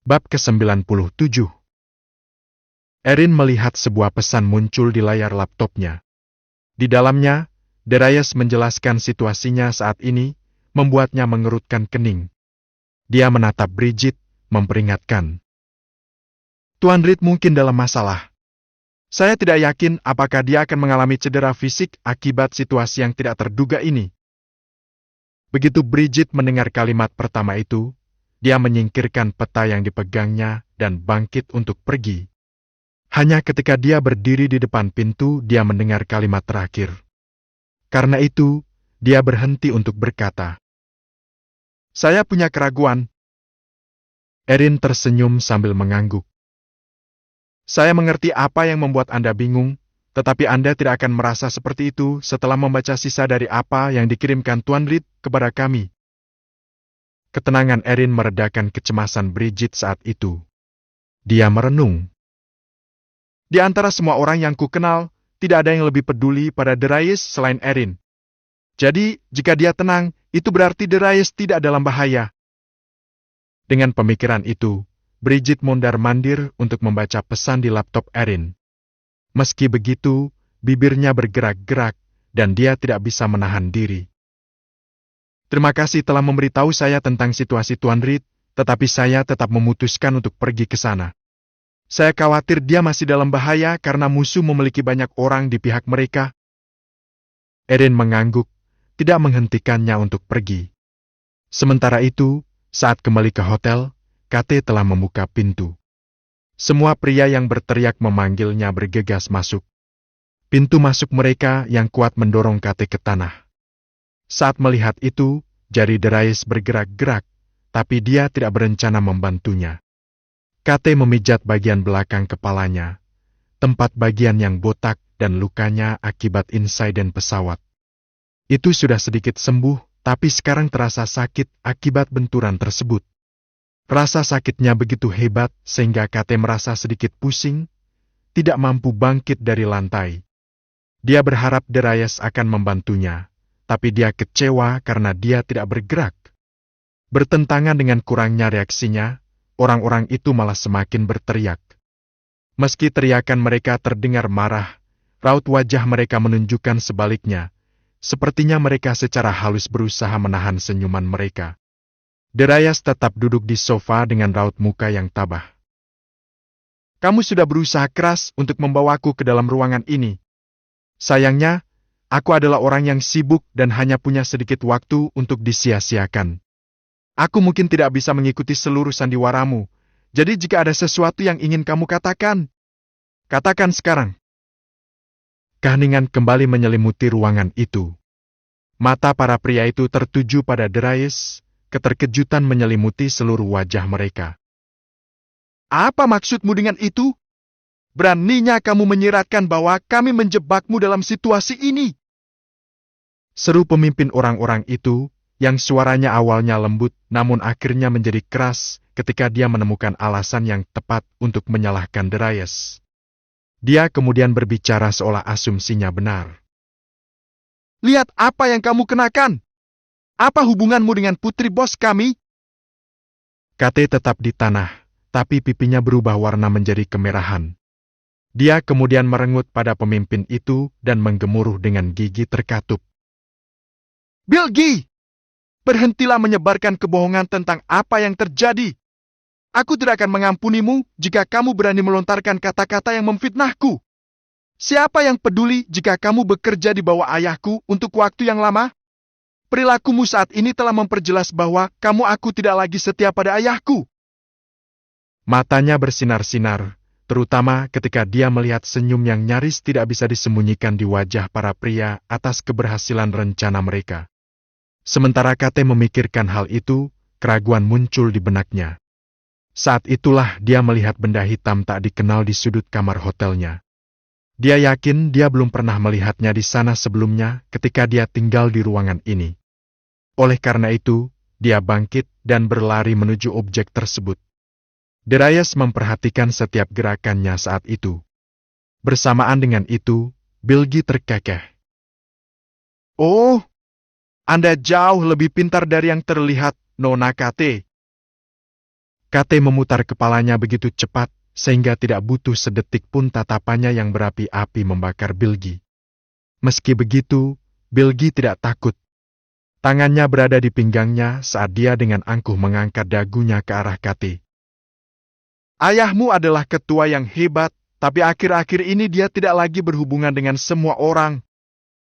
Bab ke-97. Erin melihat sebuah pesan muncul di layar laptopnya. Di dalamnya, Darius menjelaskan situasinya saat ini, membuatnya mengerutkan kening. Dia menatap Bridget, memperingatkan. Tuan Reed mungkin dalam masalah. Saya tidak yakin apakah dia akan mengalami cedera fisik akibat situasi yang tidak terduga ini. Begitu Bridget mendengar kalimat pertama itu, dia menyingkirkan peta yang dipegangnya dan bangkit untuk pergi. Hanya ketika dia berdiri di depan pintu, dia mendengar kalimat terakhir. Karena itu, dia berhenti untuk berkata, "Saya punya keraguan." Erin tersenyum sambil mengangguk. "Saya mengerti apa yang membuat Anda bingung, tetapi Anda tidak akan merasa seperti itu setelah membaca sisa dari apa yang dikirimkan Tuan Reed kepada kami." Ketenangan Erin meredakan kecemasan Bridget saat itu. Dia merenung. Di antara semua orang yang kukenal, tidak ada yang lebih peduli pada Darius selain Erin. Jadi, jika dia tenang, itu berarti Darius tidak dalam bahaya. Dengan pemikiran itu, Bridget mondar-mandir untuk membaca pesan di laptop Erin. Meski begitu, bibirnya bergerak-gerak, dan dia tidak bisa menahan diri. "Terima kasih telah memberitahu saya tentang situasi Tuan Reed, tetapi saya tetap memutuskan untuk pergi ke sana. Saya khawatir dia masih dalam bahaya karena musuh memiliki banyak orang di pihak mereka." Erin mengangguk, tidak menghentikannya untuk pergi. Sementara itu, saat kembali ke hotel, Kate telah membuka pintu. Semua pria yang berteriak memanggilnya bergegas masuk. Pintu masuk mereka yang kuat mendorong Kate ke tanah. Saat melihat itu, jari Darius bergerak-gerak, tapi dia tidak berencana membantunya. Kate memijat bagian belakang kepalanya, tempat bagian yang botak dan lukanya akibat insiden pesawat. Itu sudah sedikit sembuh, tapi sekarang terasa sakit akibat benturan tersebut. Rasa sakitnya begitu hebat sehingga Kate merasa sedikit pusing, tidak mampu bangkit dari lantai. Dia berharap Darius akan membantunya, tapi dia kecewa karena dia tidak bergerak. Bertentangan dengan kurangnya reaksinya, orang-orang itu malah semakin berteriak. Meski teriakan mereka terdengar marah, raut wajah mereka menunjukkan sebaliknya. Sepertinya mereka secara halus berusaha menahan senyuman mereka. Darius tetap duduk di sofa dengan raut muka yang tabah. "Kamu sudah berusaha keras untuk membawaku ke dalam ruangan ini. Sayangnya, aku adalah orang yang sibuk dan hanya punya sedikit waktu untuk disia-siakan. Aku mungkin tidak bisa mengikuti seluruh sandiwaramu, jadi jika ada sesuatu yang ingin kamu katakan, katakan sekarang." Keheningan kembali menyelimuti ruangan itu. Mata para pria itu tertuju pada Darius, keterkejutan menyelimuti seluruh wajah mereka. "Apa maksudmu dengan itu? Beraninya kamu menyiratkan bahwa kami menjebakmu dalam situasi ini?" Seru pemimpin orang-orang itu, yang suaranya awalnya lembut namun akhirnya menjadi keras ketika dia menemukan alasan yang tepat untuk menyalahkan Darius. Dia kemudian berbicara seolah asumsinya benar. "Lihat apa yang kamu kenakan! Apa hubunganmu dengan putri bos kami?" Kate tetap di tanah, tapi pipinya berubah warna menjadi kemerahan. Dia kemudian merengut pada pemimpin itu dan menggemuruh dengan gigi terkatup. "Bilgi! Berhentilah menyebarkan kebohongan tentang apa yang terjadi. Aku tidak akan mengampunimu jika kamu berani melontarkan kata-kata yang memfitnahku. Siapa yang peduli jika kamu bekerja di bawah ayahku untuk waktu yang lama? Perilakumu saat ini telah memperjelas bahwa aku tidak lagi setia pada ayahku." Matanya bersinar-sinar, terutama ketika dia melihat senyum yang nyaris tidak bisa disembunyikan di wajah para pria atas keberhasilan rencana mereka. Sementara Kate memikirkan hal itu, keraguan muncul di benaknya. Saat itulah dia melihat benda hitam tak dikenal di sudut kamar hotelnya. Dia yakin dia belum pernah melihatnya di sana sebelumnya ketika dia tinggal di ruangan ini. Oleh karena itu, dia bangkit dan berlari menuju objek tersebut. Darius memperhatikan setiap gerakannya saat itu. Bersamaan dengan itu, Bilgi terkekeh. "Oh, Anda jauh lebih pintar dari yang terlihat, Nona Kate." Kate memutar kepalanya begitu cepat, sehingga tidak butuh sedetik pun tatapannya yang berapi-api membakar Bilgi. Meski begitu, Bilgi tidak takut. Tangannya berada di pinggangnya saat dia dengan angkuh mengangkat dagunya ke arah Kate. Ayahmu adalah ketua yang hebat, tapi akhir-akhir ini dia tidak lagi berhubungan dengan semua orang.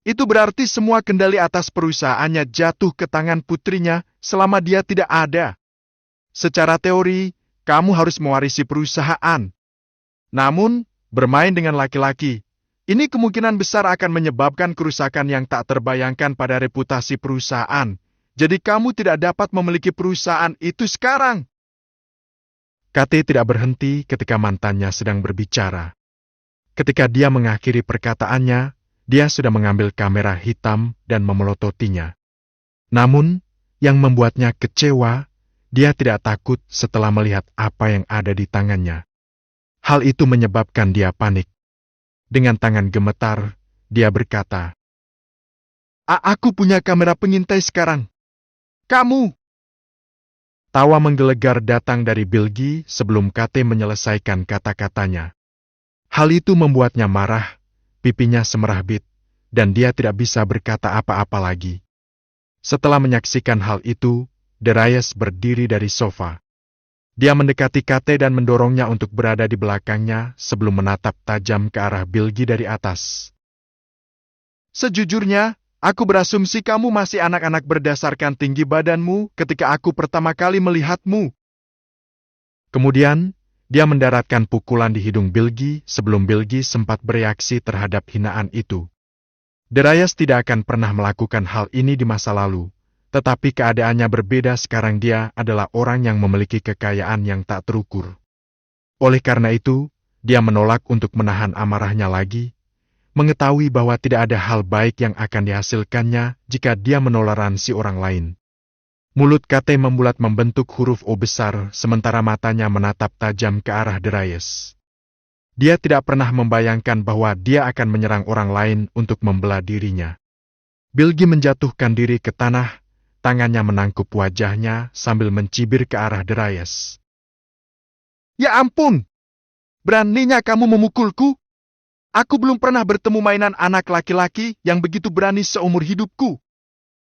Itu berarti semua kendali atas perusahaannya jatuh ke tangan putrinya selama dia tidak ada. Secara teori, kamu harus mewarisi perusahaan. Namun, bermain dengan laki-laki, ini kemungkinan besar akan menyebabkan kerusakan yang tak terbayangkan pada reputasi perusahaan. Jadi kamu tidak dapat memiliki perusahaan itu sekarang. Kate tidak berhenti ketika mantannya sedang berbicara. Ketika dia mengakhiri perkataannya, dia sudah mengambil kamera hitam dan memelototinya. Namun, yang membuatnya kecewa, dia tidak takut setelah melihat apa yang ada di tangannya. Hal itu menyebabkan dia panik. Dengan tangan gemetar, dia berkata, Aku punya kamera pengintai sekarang. Kamu!" Tawa menggelegar datang dari Bilgi sebelum Kate menyelesaikan kata-katanya. Hal itu membuatnya marah, pipinya semerah-bit, dan dia tidak bisa berkata apa-apa lagi. Setelah menyaksikan hal itu, Darius berdiri dari sofa. Dia mendekati Kate dan mendorongnya untuk berada di belakangnya sebelum menatap tajam ke arah Bilgi dari atas. "Sejujurnya, aku berasumsi kamu masih anak-anak berdasarkan tinggi badanmu ketika aku pertama kali melihatmu." Kemudian, dia mendaratkan pukulan di hidung Bilgi sebelum Bilgi sempat bereaksi terhadap hinaan itu. Darius tidak akan pernah melakukan hal ini di masa lalu. Tetapi keadaannya berbeda sekarang. Dia adalah orang yang memiliki kekayaan yang tak terukur. Oleh karena itu, dia menolak untuk menahan amarahnya lagi, mengetahui bahwa tidak ada hal baik yang akan dihasilkannya jika dia menoleransi orang lain. Mulut Kate membulat membentuk huruf O besar, sementara matanya menatap tajam ke arah Darius. Dia tidak pernah membayangkan bahwa dia akan menyerang orang lain untuk membela dirinya. Bilgi menjatuhkan diri ke tanah, tangannya menangkup wajahnya sambil mencibir ke arah Darius. "Ya ampun! Beraninya kamu memukulku? Aku belum pernah bertemu mainan anak laki-laki yang begitu berani seumur hidupku.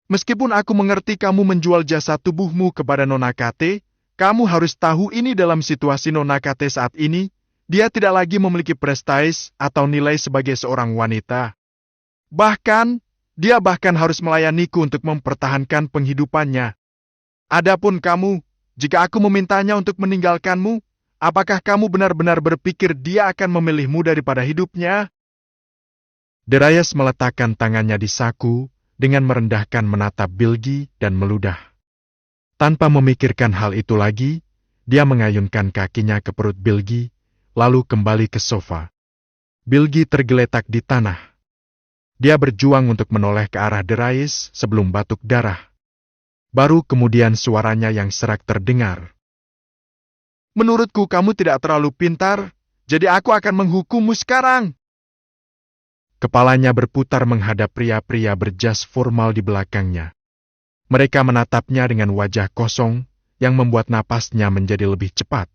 Meskipun aku mengerti kamu menjual jasa tubuhmu kepada Nona Kate, kamu harus tahu ini dalam situasi Nona Kate saat ini, dia tidak lagi memiliki prestasi atau nilai sebagai seorang wanita. Dia bahkan harus melayaniku untuk mempertahankan penghidupannya. Adapun kamu, jika aku memintanya untuk meninggalkanmu, apakah kamu benar-benar berpikir dia akan memilihmu daripada hidupnya?" Darius meletakkan tangannya di saku dengan merendahkan menatap Bilgi dan meludah. Tanpa memikirkan hal itu lagi, dia mengayunkan kakinya ke perut Bilgi, lalu kembali ke sofa. Bilgi tergeletak di tanah. Dia berjuang untuk menoleh ke arah Darius sebelum batuk darah. Baru kemudian suaranya yang serak terdengar. "Menurutku kamu tidak terlalu pintar, jadi aku akan menghukummu sekarang." Kepalanya berputar menghadap pria-pria berjas formal di belakangnya. Mereka menatapnya dengan wajah kosong yang membuat napasnya menjadi lebih cepat.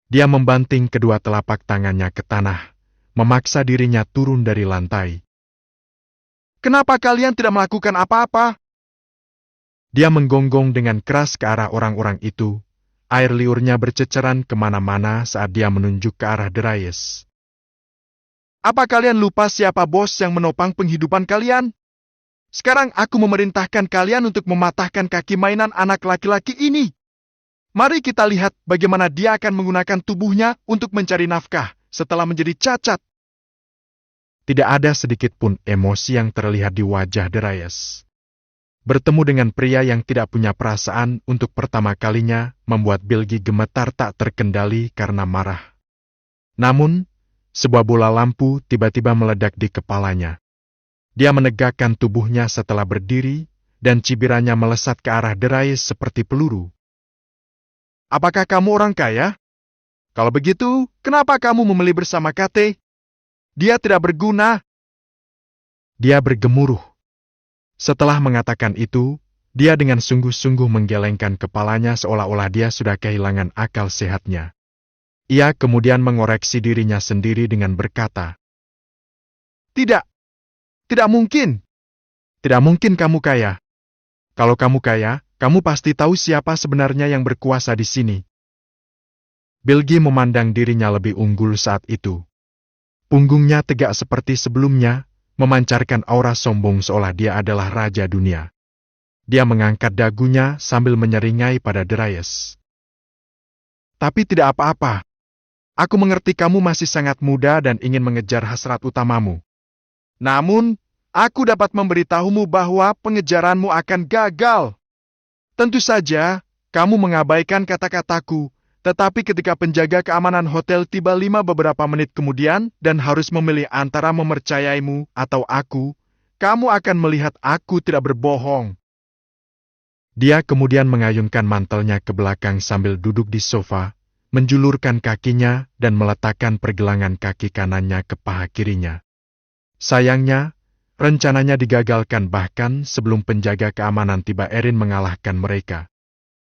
Dia membanting kedua telapak tangannya ke tanah, memaksa dirinya turun dari lantai. "Kenapa kalian tidak melakukan apa-apa?" Dia menggonggong dengan keras ke arah orang-orang itu. Air liurnya berceceran kemana-mana saat dia menunjuk ke arah Darius. "Apa kalian lupa siapa bos yang menopang penghidupan kalian? Sekarang aku memerintahkan kalian untuk mematahkan kaki mainan anak laki-laki ini. Mari kita lihat bagaimana dia akan menggunakan tubuhnya untuk mencari nafkah setelah menjadi cacat." Tidak ada sedikit pun emosi yang terlihat di wajah Darius. Bertemu dengan pria yang tidak punya perasaan untuk pertama kalinya membuat Bilgi gemetar tak terkendali karena marah. Namun, sebuah bola lampu tiba-tiba meledak di kepalanya. Dia menegakkan tubuhnya setelah berdiri, dan cibirannya melesat ke arah Darius seperti peluru. "Apakah kamu orang kaya? Kalau begitu, kenapa kamu memilih bersama Kate? Dia tidak berguna." Dia bergemuruh. Setelah mengatakan itu, Dia dengan sungguh-sungguh menggelengkan kepalanya seolah-olah dia sudah kehilangan akal sehatnya. Ia kemudian mengoreksi dirinya sendiri dengan berkata, "Tidak, tidak mungkin. Tidak mungkin kamu kaya. Kalau kamu kaya, kamu pasti tahu siapa sebenarnya yang berkuasa di sini." Bilgi memandang dirinya lebih unggul saat itu. Punggungnya tegak seperti sebelumnya, memancarkan aura sombong seolah dia adalah raja dunia. Dia mengangkat dagunya sambil menyeringai pada Darius. "Tapi tidak apa-apa. Aku mengerti kamu masih sangat muda dan ingin mengejar hasrat utamamu. Namun, aku dapat memberitahumu bahwa pengejaranmu akan gagal. Tentu saja, kamu mengabaikan kata-kataku, tetapi ketika penjaga keamanan hotel tiba beberapa menit kemudian dan harus memilih antara mempercayaimu atau aku, kamu akan melihat aku tidak berbohong." Dia kemudian mengayunkan mantelnya ke belakang sambil duduk di sofa, menjulurkan kakinya dan meletakkan pergelangan kaki kanannya ke paha kirinya. Sayangnya, rencananya digagalkan bahkan sebelum penjaga keamanan tiba. Erin mengalahkan mereka.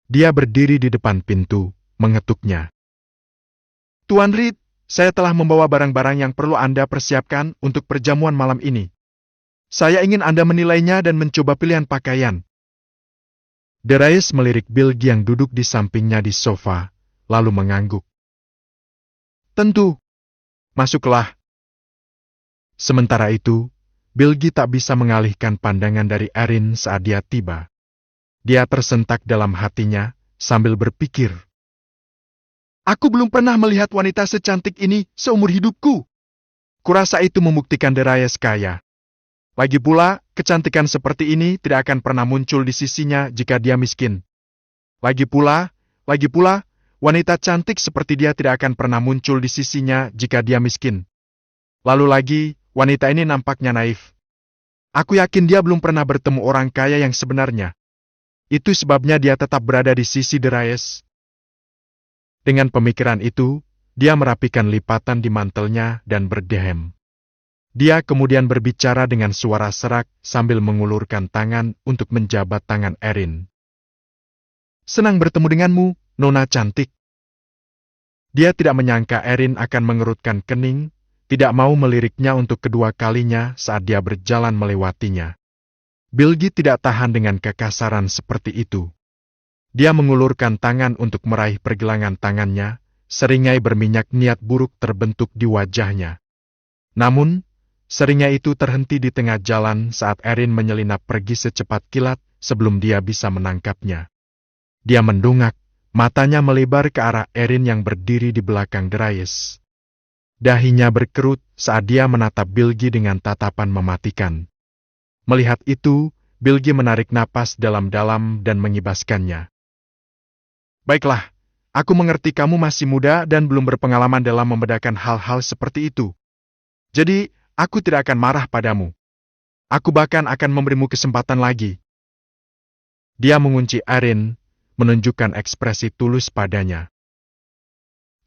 Dia berdiri di depan pintu, mengetuknya. "Tuan Reed, saya telah membawa barang-barang yang perlu Anda persiapkan untuk perjamuan malam ini. Saya ingin Anda menilainya dan mencoba pilihan pakaian." Darius melirik Bilgi yang duduk di sampingnya di sofa, lalu mengangguk. "Tentu. Masuklah." Sementara itu, Bilgi tak bisa mengalihkan pandangan dari Erin saat dia tiba. Dia tersentak dalam hatinya sambil berpikir, "Aku belum pernah melihat wanita secantik ini seumur hidupku. Kurasa itu membuktikan Darius kaya. Lagi pula, kecantikan seperti ini tidak akan pernah muncul di sisinya jika dia miskin. Lagi pula, wanita cantik seperti dia tidak akan pernah muncul di sisinya jika dia miskin. Lalu lagi, wanita ini nampaknya naif. Aku yakin dia belum pernah bertemu orang kaya yang sebenarnya. Itu sebabnya dia tetap berada di sisi Darius." Dengan pemikiran itu, dia merapikan lipatan di mantelnya dan berdehem. Dia kemudian berbicara dengan suara serak sambil mengulurkan tangan untuk menjabat tangan Erin. "Senang bertemu denganmu, Nona cantik." Dia tidak menyangka Erin akan mengerutkan kening, tidak mau meliriknya untuk kedua kalinya saat dia berjalan melewatinya. Bilgi tidak tahan dengan kekasaran seperti itu. Dia mengulurkan tangan untuk meraih pergelangan tangannya, seringai berminyak niat buruk terbentuk di wajahnya. Namun, seringnya itu terhenti di tengah jalan saat Erin menyelinap pergi secepat kilat sebelum dia bisa menangkapnya. Dia mendongak, matanya melebar ke arah Erin yang berdiri di belakang Darius. Dahinya berkerut saat dia menatap Bilgi dengan tatapan mematikan. Melihat itu, Bilgi menarik napas dalam-dalam dan mengibaskannya. "Baiklah, aku mengerti kamu masih muda dan belum berpengalaman dalam membedakan hal-hal seperti itu. Jadi, aku tidak akan marah padamu. Aku bahkan akan memberimu kesempatan lagi." Dia mengunci Erin, menunjukkan ekspresi tulus padanya.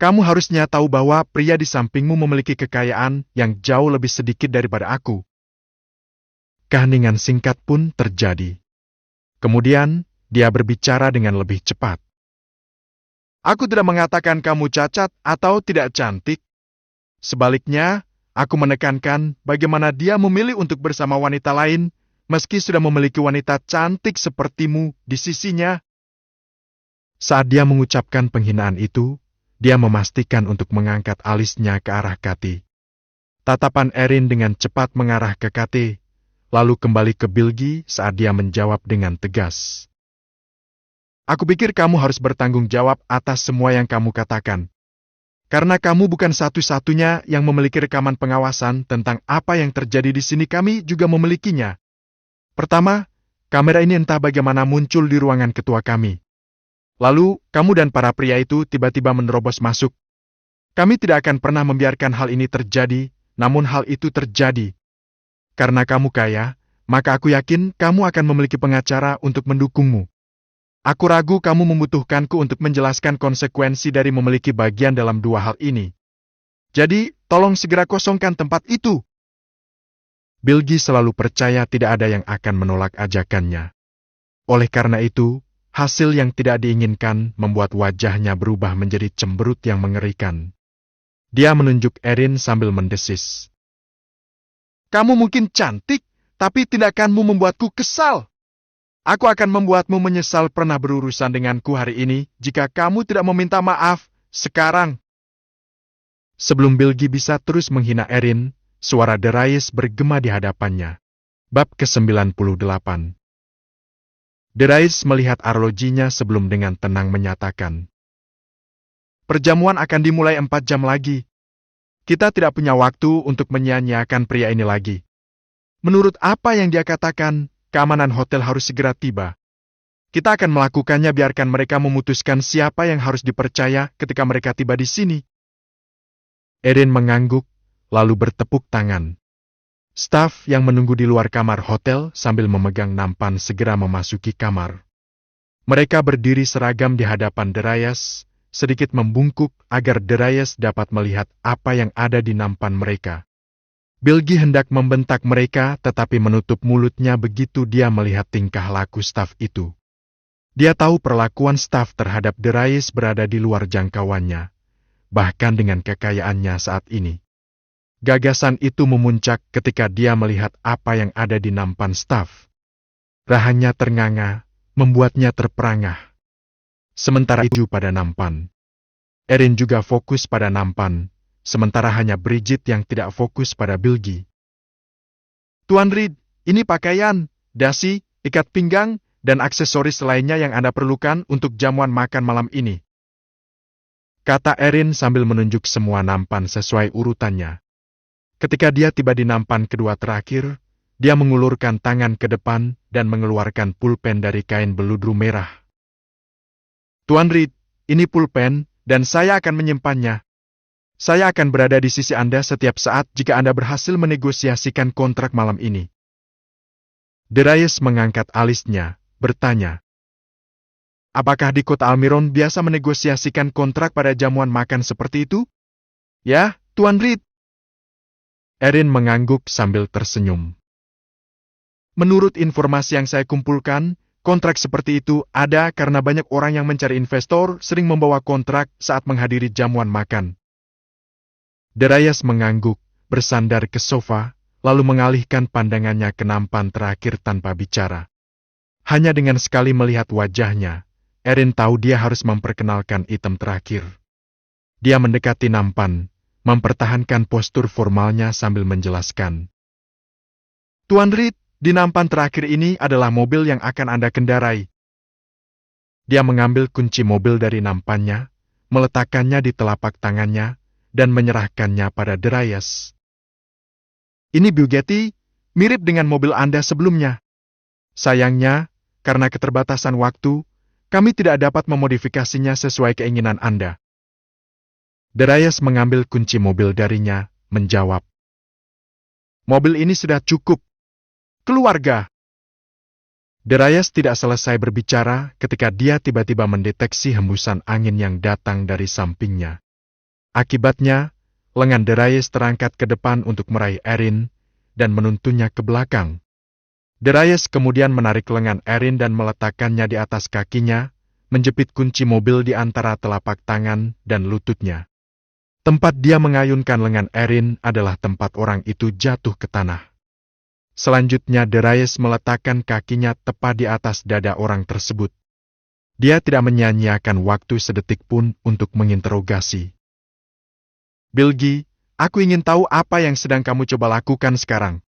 "Kamu harusnya tahu bahwa pria di sampingmu memiliki kekayaan yang jauh lebih sedikit daripada aku." Keheningan singkat pun terjadi. Kemudian, dia berbicara dengan lebih cepat. "Aku tidak mengatakan kamu cacat atau tidak cantik. Sebaliknya, aku menekankan bagaimana dia memilih untuk bersama wanita lain, meski sudah memiliki wanita cantik sepertimu di sisinya." Saat dia mengucapkan penghinaan itu, dia memastikan untuk mengangkat alisnya ke arah Kathy. Tatapan Erin dengan cepat mengarah ke Kathy, lalu kembali ke Bilgi saat dia menjawab dengan tegas. "Aku pikir kamu harus bertanggung jawab atas semua yang kamu katakan. Karena kamu bukan satu-satunya yang memiliki rekaman pengawasan tentang apa yang terjadi di sini, kami juga memilikinya. Pertama, kamera ini entah bagaimana muncul di ruangan ketua kami. Lalu, kamu dan para pria itu tiba-tiba menerobos masuk. Kami tidak akan pernah membiarkan hal ini terjadi, namun hal itu terjadi. Karena kamu kaya, maka aku yakin kamu akan memiliki pengacara untuk mendukungmu. Aku ragu kamu membutuhkanku untuk menjelaskan konsekuensi dari memiliki bagian dalam dua hal ini. Jadi, tolong segera kosongkan tempat itu." Bilgi selalu percaya tidak ada yang akan menolak ajakannya. Oleh karena itu, hasil yang tidak diinginkan membuat wajahnya berubah menjadi cemberut yang mengerikan. Dia menunjuk Erin sambil mendesis. Kamu mungkin cantik, tapi tindakanmu membuatku kesal. Aku akan membuatmu menyesal pernah berurusan denganku hari ini jika kamu tidak meminta maaf sekarang. Sebelum Bilgi bisa terus menghina Erin, suara Darius bergema di hadapannya. Bab ke-98. Darius melihat arlojinya sebelum dengan tenang menyatakan, perjamuan akan dimulai 4 jam lagi. Kita tidak punya waktu untuk menyia-nyiakan pria ini lagi. Menurut apa yang dia katakan, keamanan hotel harus segera tiba. Kita akan melakukannya biarkan mereka memutuskan siapa yang harus dipercaya ketika mereka tiba di sini. Erin mengangguk, lalu bertepuk tangan. Staf yang menunggu di luar kamar hotel sambil memegang nampan segera memasuki kamar. Mereka berdiri seragam di hadapan Darius, sedikit membungkuk agar Darius dapat melihat apa yang ada di nampan mereka. Bilgi hendak membentak mereka tetapi menutup mulutnya begitu dia melihat tingkah laku staf itu. Dia tahu perlakuan staf terhadap Darius berada di luar jangkauannya, bahkan dengan kekayaannya saat ini. Gagasan itu memuncak ketika dia melihat apa yang ada di nampan staf. Rahanya ternganga, membuatnya terperangah. Sementara itu pada nampan. Erin juga fokus pada nampan, sementara hanya Bridget yang tidak fokus pada Bilgi. Tuan Reed, ini pakaian, dasi, ikat pinggang, dan aksesoris lainnya yang Anda perlukan untuk jamuan makan malam ini. Kata Erin sambil menunjuk semua nampan sesuai urutannya. Ketika dia tiba di nampan kedua terakhir, dia mengulurkan tangan ke depan dan mengeluarkan pulpen dari kain beludru merah. Tuan Reed, ini pulpen, dan saya akan menyimpannya. Saya akan berada di sisi Anda setiap saat jika Anda berhasil menegosiasikan kontrak malam ini. Darius mengangkat alisnya, bertanya. Apakah di kota Almiron biasa menegosiasikan kontrak pada jamuan makan seperti itu? Ya, Tuan Reed. Erin mengangguk sambil tersenyum. Menurut informasi yang saya kumpulkan, kontrak seperti itu ada karena banyak orang yang mencari investor sering membawa kontrak saat menghadiri jamuan makan. Darius mengangguk, bersandar ke sofa, lalu mengalihkan pandangannya ke nampan terakhir tanpa bicara. Hanya dengan sekali melihat wajahnya, Erin tahu dia harus memperkenalkan item terakhir. Dia mendekati nampan, mempertahankan postur formalnya sambil menjelaskan. Tuan Reed, di nampan terakhir ini adalah mobil yang akan Anda kendarai. Dia mengambil kunci mobil dari nampannya, meletakkannya di telapak tangannya, dan menyerahkannya pada Darius. Ini Bugatti, mirip dengan mobil Anda sebelumnya. Sayangnya, karena keterbatasan waktu, kami tidak dapat memodifikasinya sesuai keinginan Anda. Darius mengambil kunci mobil darinya, menjawab. Mobil ini sudah cukup. Keluarga. Darius tidak selesai berbicara ketika dia tiba-tiba mendeteksi hembusan angin yang datang dari sampingnya. Akibatnya, lengan Darius terangkat ke depan untuk meraih Erin dan menuntunnya ke belakang. Darius kemudian menarik lengan Erin dan meletakkannya di atas kakinya, menjepit kunci mobil di antara telapak tangan dan lututnya. Tempat dia mengayunkan lengan Erin adalah tempat orang itu jatuh ke tanah. Selanjutnya Darius meletakkan kakinya tepat di atas dada orang tersebut. Dia tidak menyia-nyiakan waktu sedetik pun untuk menginterogasi. Bilgi, aku ingin tahu apa yang sedang kamu coba lakukan sekarang.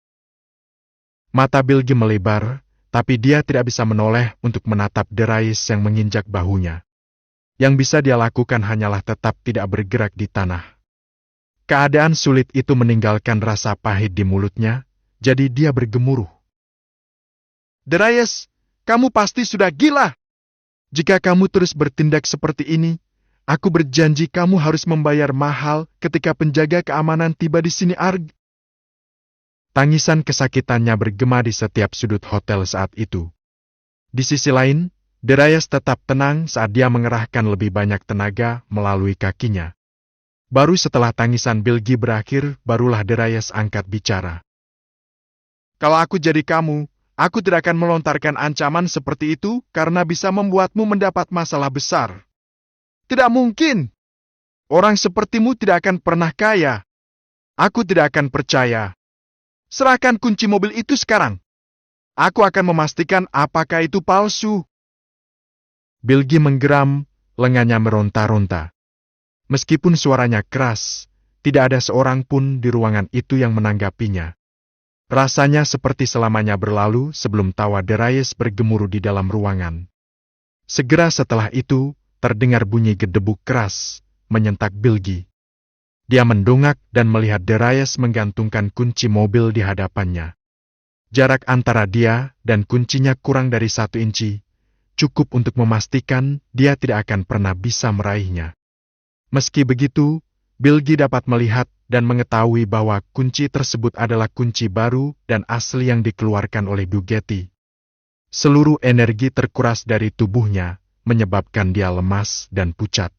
Mata Bilgi melebar, tapi dia tidak bisa menoleh untuk menatap Darius yang menginjak bahunya. Yang bisa dia lakukan hanyalah tetap tidak bergerak di tanah. Keadaan sulit itu meninggalkan rasa pahit di mulutnya, jadi dia bergemuruh. Darius, kamu pasti sudah gila. Jika kamu terus bertindak seperti ini, aku berjanji kamu harus membayar mahal ketika penjaga keamanan tiba di sini Arg. Tangisan kesakitannya bergema di setiap sudut hotel saat itu. Di sisi lain, Darius tetap tenang saat dia mengerahkan lebih banyak tenaga melalui kakinya. Baru setelah tangisan Bilgi berakhir, barulah Darius angkat bicara. Kalau aku jadi kamu, Aku tidak akan melontarkan ancaman seperti itu karena bisa membuatmu mendapat masalah besar. Tidak mungkin. Orang sepertimu tidak akan pernah kaya. Aku tidak akan percaya. Serahkan kunci mobil itu sekarang. Aku akan memastikan apakah itu palsu. Bilgi menggeram, lengannya meronta-ronta. Meskipun suaranya keras, tidak ada seorang pun di ruangan itu yang menanggapinya. Rasanya seperti selamanya berlalu sebelum tawa Darius bergemuruh di dalam ruangan. Segera setelah itu, terdengar bunyi gedebuk keras, menyentak Bilgi. Dia mendongak dan melihat Darius menggantungkan kunci mobil di hadapannya. Jarak antara dia dan kuncinya kurang dari 1 inci, cukup untuk memastikan dia tidak akan pernah bisa meraihnya. Meski begitu, Bilgi dapat melihat dan mengetahui bahwa kunci tersebut adalah kunci baru dan asli yang dikeluarkan oleh Dugeti. Seluruh energi terkuras dari tubuhnya, menyebabkan dia lemas dan pucat.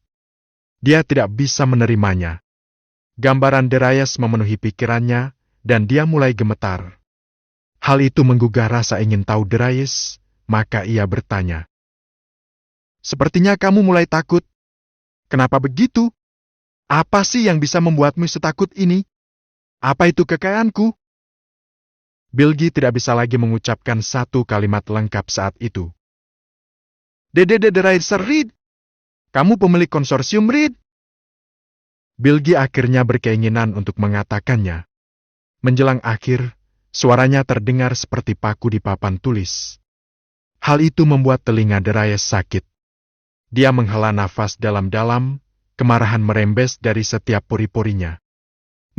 Dia tidak bisa menerimanya. Gambaran Darius memenuhi pikirannya, dan dia mulai gemetar. Hal itu menggugah rasa ingin tahu Darius, maka ia bertanya. Sepertinya kamu mulai takut. Kenapa begitu? Apa sih yang bisa membuatmu setakut ini? Apa itu kekayaanku? Bilgi tidak bisa lagi mengucapkan satu kalimat lengkap saat itu. Dede Darius Reed, kamu pemilik konsorsium Reed? Bilgi akhirnya berkeinginan untuk mengatakannya. Menjelang akhir, suaranya terdengar seperti paku di papan tulis. Hal itu membuat telinga Darius sakit. Dia menghela nafas dalam-dalam, kemarahan merembes dari setiap pori-porinya.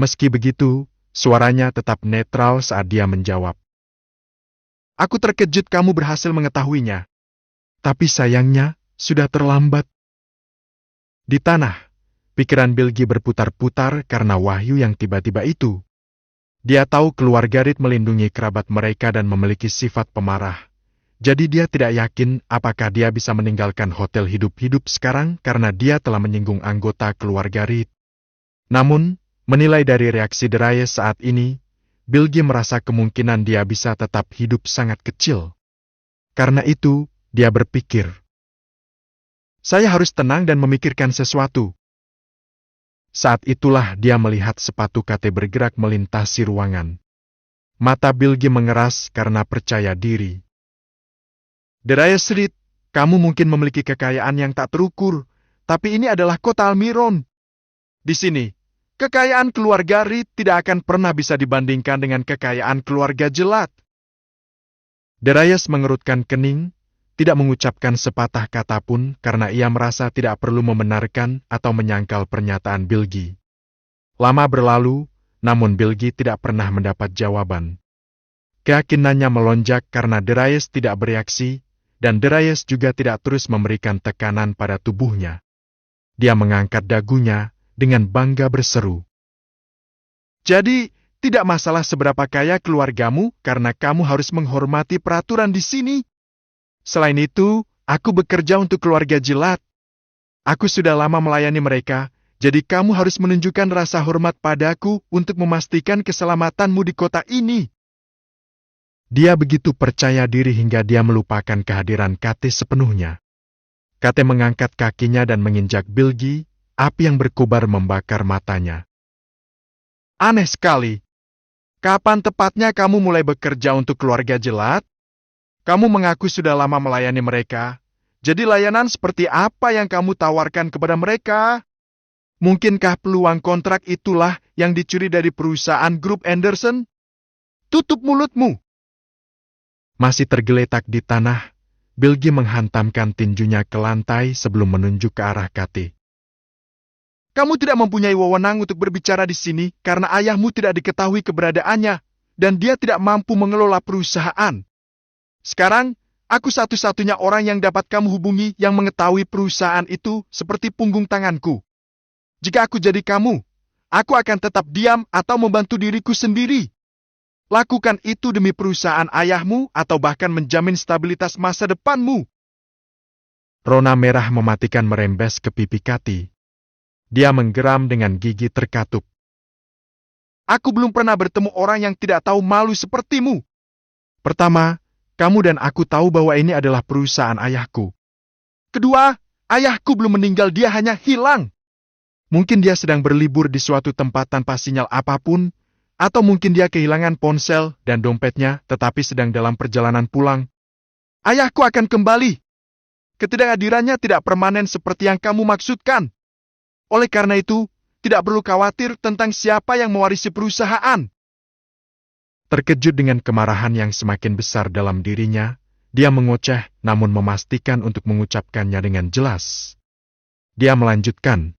Meski begitu, suaranya tetap netral saat dia menjawab. Aku terkejut kamu berhasil mengetahuinya. Tapi sayangnya, sudah terlambat. Di tanah, pikiran Bilgi berputar-putar karena wahyu yang tiba-tiba itu. Dia tahu keluarga Reed melindungi kerabat mereka dan memiliki sifat pemarah. Jadi dia tidak yakin apakah dia bisa meninggalkan hotel hidup-hidup sekarang karena dia telah menyinggung anggota keluarga Reed. Namun, menilai dari reaksi Darius saat ini, Bilgi merasa kemungkinan dia bisa tetap hidup sangat kecil. Karena itu, dia berpikir, saya harus tenang dan memikirkan sesuatu. Saat itulah dia melihat sepatu Kate bergerak melintasi ruangan. Mata Bilgi mengeras karena percaya diri. Darius Reed, kamu mungkin memiliki kekayaan yang tak terukur, tapi ini adalah kota Almiron. Di sini, kekayaan keluarga Reed tidak akan pernah bisa dibandingkan dengan kekayaan keluarga Jelat. Darius mengerutkan kening, tidak mengucapkan sepatah kata pun karena ia merasa tidak perlu membenarkan atau menyangkal pernyataan Bilgi. Lama berlalu, namun Bilgi tidak pernah mendapat jawaban. Keyakinannya melonjak karena Darius tidak bereaksi, dan Darius juga tidak terus memberikan tekanan pada tubuhnya. Dia mengangkat dagunya dengan bangga berseru. Jadi, tidak masalah seberapa kaya keluargamu karena kamu harus menghormati peraturan di sini. Selain itu, aku bekerja untuk keluarga Jelat. Aku sudah lama melayani mereka, jadi kamu harus menunjukkan rasa hormat padaku untuk memastikan keselamatanmu di kota ini. Dia begitu percaya diri hingga dia melupakan kehadiran Kate sepenuhnya. Kate mengangkat kakinya dan menginjak Bilgi, api yang berkobar membakar matanya. Aneh sekali. Kapan tepatnya kamu mulai bekerja untuk keluarga Jelat? Kamu mengaku sudah lama melayani mereka. Jadi layanan seperti apa yang kamu tawarkan kepada mereka? Mungkinkah peluang kontrak itulah yang dicuri dari perusahaan grup Anderson? Tutup mulutmu! Masih tergeletak di tanah, Bilgi menghantamkan tinjunya ke lantai sebelum menunjuk ke arah Kate. Kamu tidak mempunyai wewenang untuk berbicara di sini karena ayahmu tidak diketahui keberadaannya, dan dia tidak mampu mengelola perusahaan. Sekarang, aku satu-satunya orang yang dapat kamu hubungi yang mengetahui perusahaan itu seperti punggung tanganku. Jika aku jadi kamu, aku akan tetap diam atau membantu diriku sendiri. Lakukan itu demi perusahaan ayahmu atau bahkan menjamin stabilitas masa depanmu. Rona merah mematikan merembes ke pipi Kate. Dia menggeram dengan gigi terkatup. Aku belum pernah bertemu orang yang tidak tahu malu sepertimu. Pertama, Kamu dan aku tahu bahwa ini adalah perusahaan ayahku. Kedua, ayahku belum meninggal, dia hanya hilang. Mungkin dia sedang berlibur di suatu tempat tanpa sinyal apapun, atau mungkin dia kehilangan ponsel dan dompetnya tetapi sedang dalam perjalanan pulang. Ayahku akan kembali. Ketidakhadirannya tidak permanen seperti yang kamu maksudkan. Oleh karena itu, tidak perlu khawatir tentang siapa yang mewarisi perusahaan. Terkejut dengan kemarahan yang semakin besar dalam dirinya, dia mengoceh namun memastikan untuk mengucapkannya dengan jelas. Dia melanjutkan.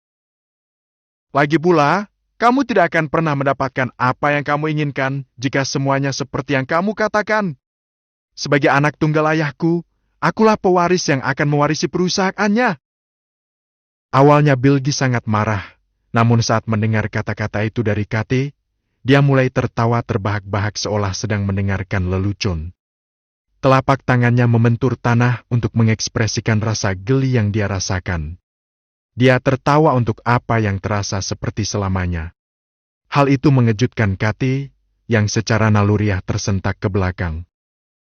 Lagi pula, kamu tidak akan pernah mendapatkan apa yang kamu inginkan jika semuanya seperti yang kamu katakan. Sebagai anak tunggal ayahku, akulah pewaris yang akan mewarisi perusahaannya. Awalnya Bilgi sangat marah, namun saat mendengar kata-kata itu dari Kate, dia mulai tertawa terbahak-bahak seolah sedang mendengarkan lelucon. Telapak tangannya membentur tanah untuk mengekspresikan rasa geli yang dia rasakan. Dia tertawa untuk apa yang terasa seperti selamanya. Hal itu mengejutkan Kate, yang secara naluriah tersentak ke belakang.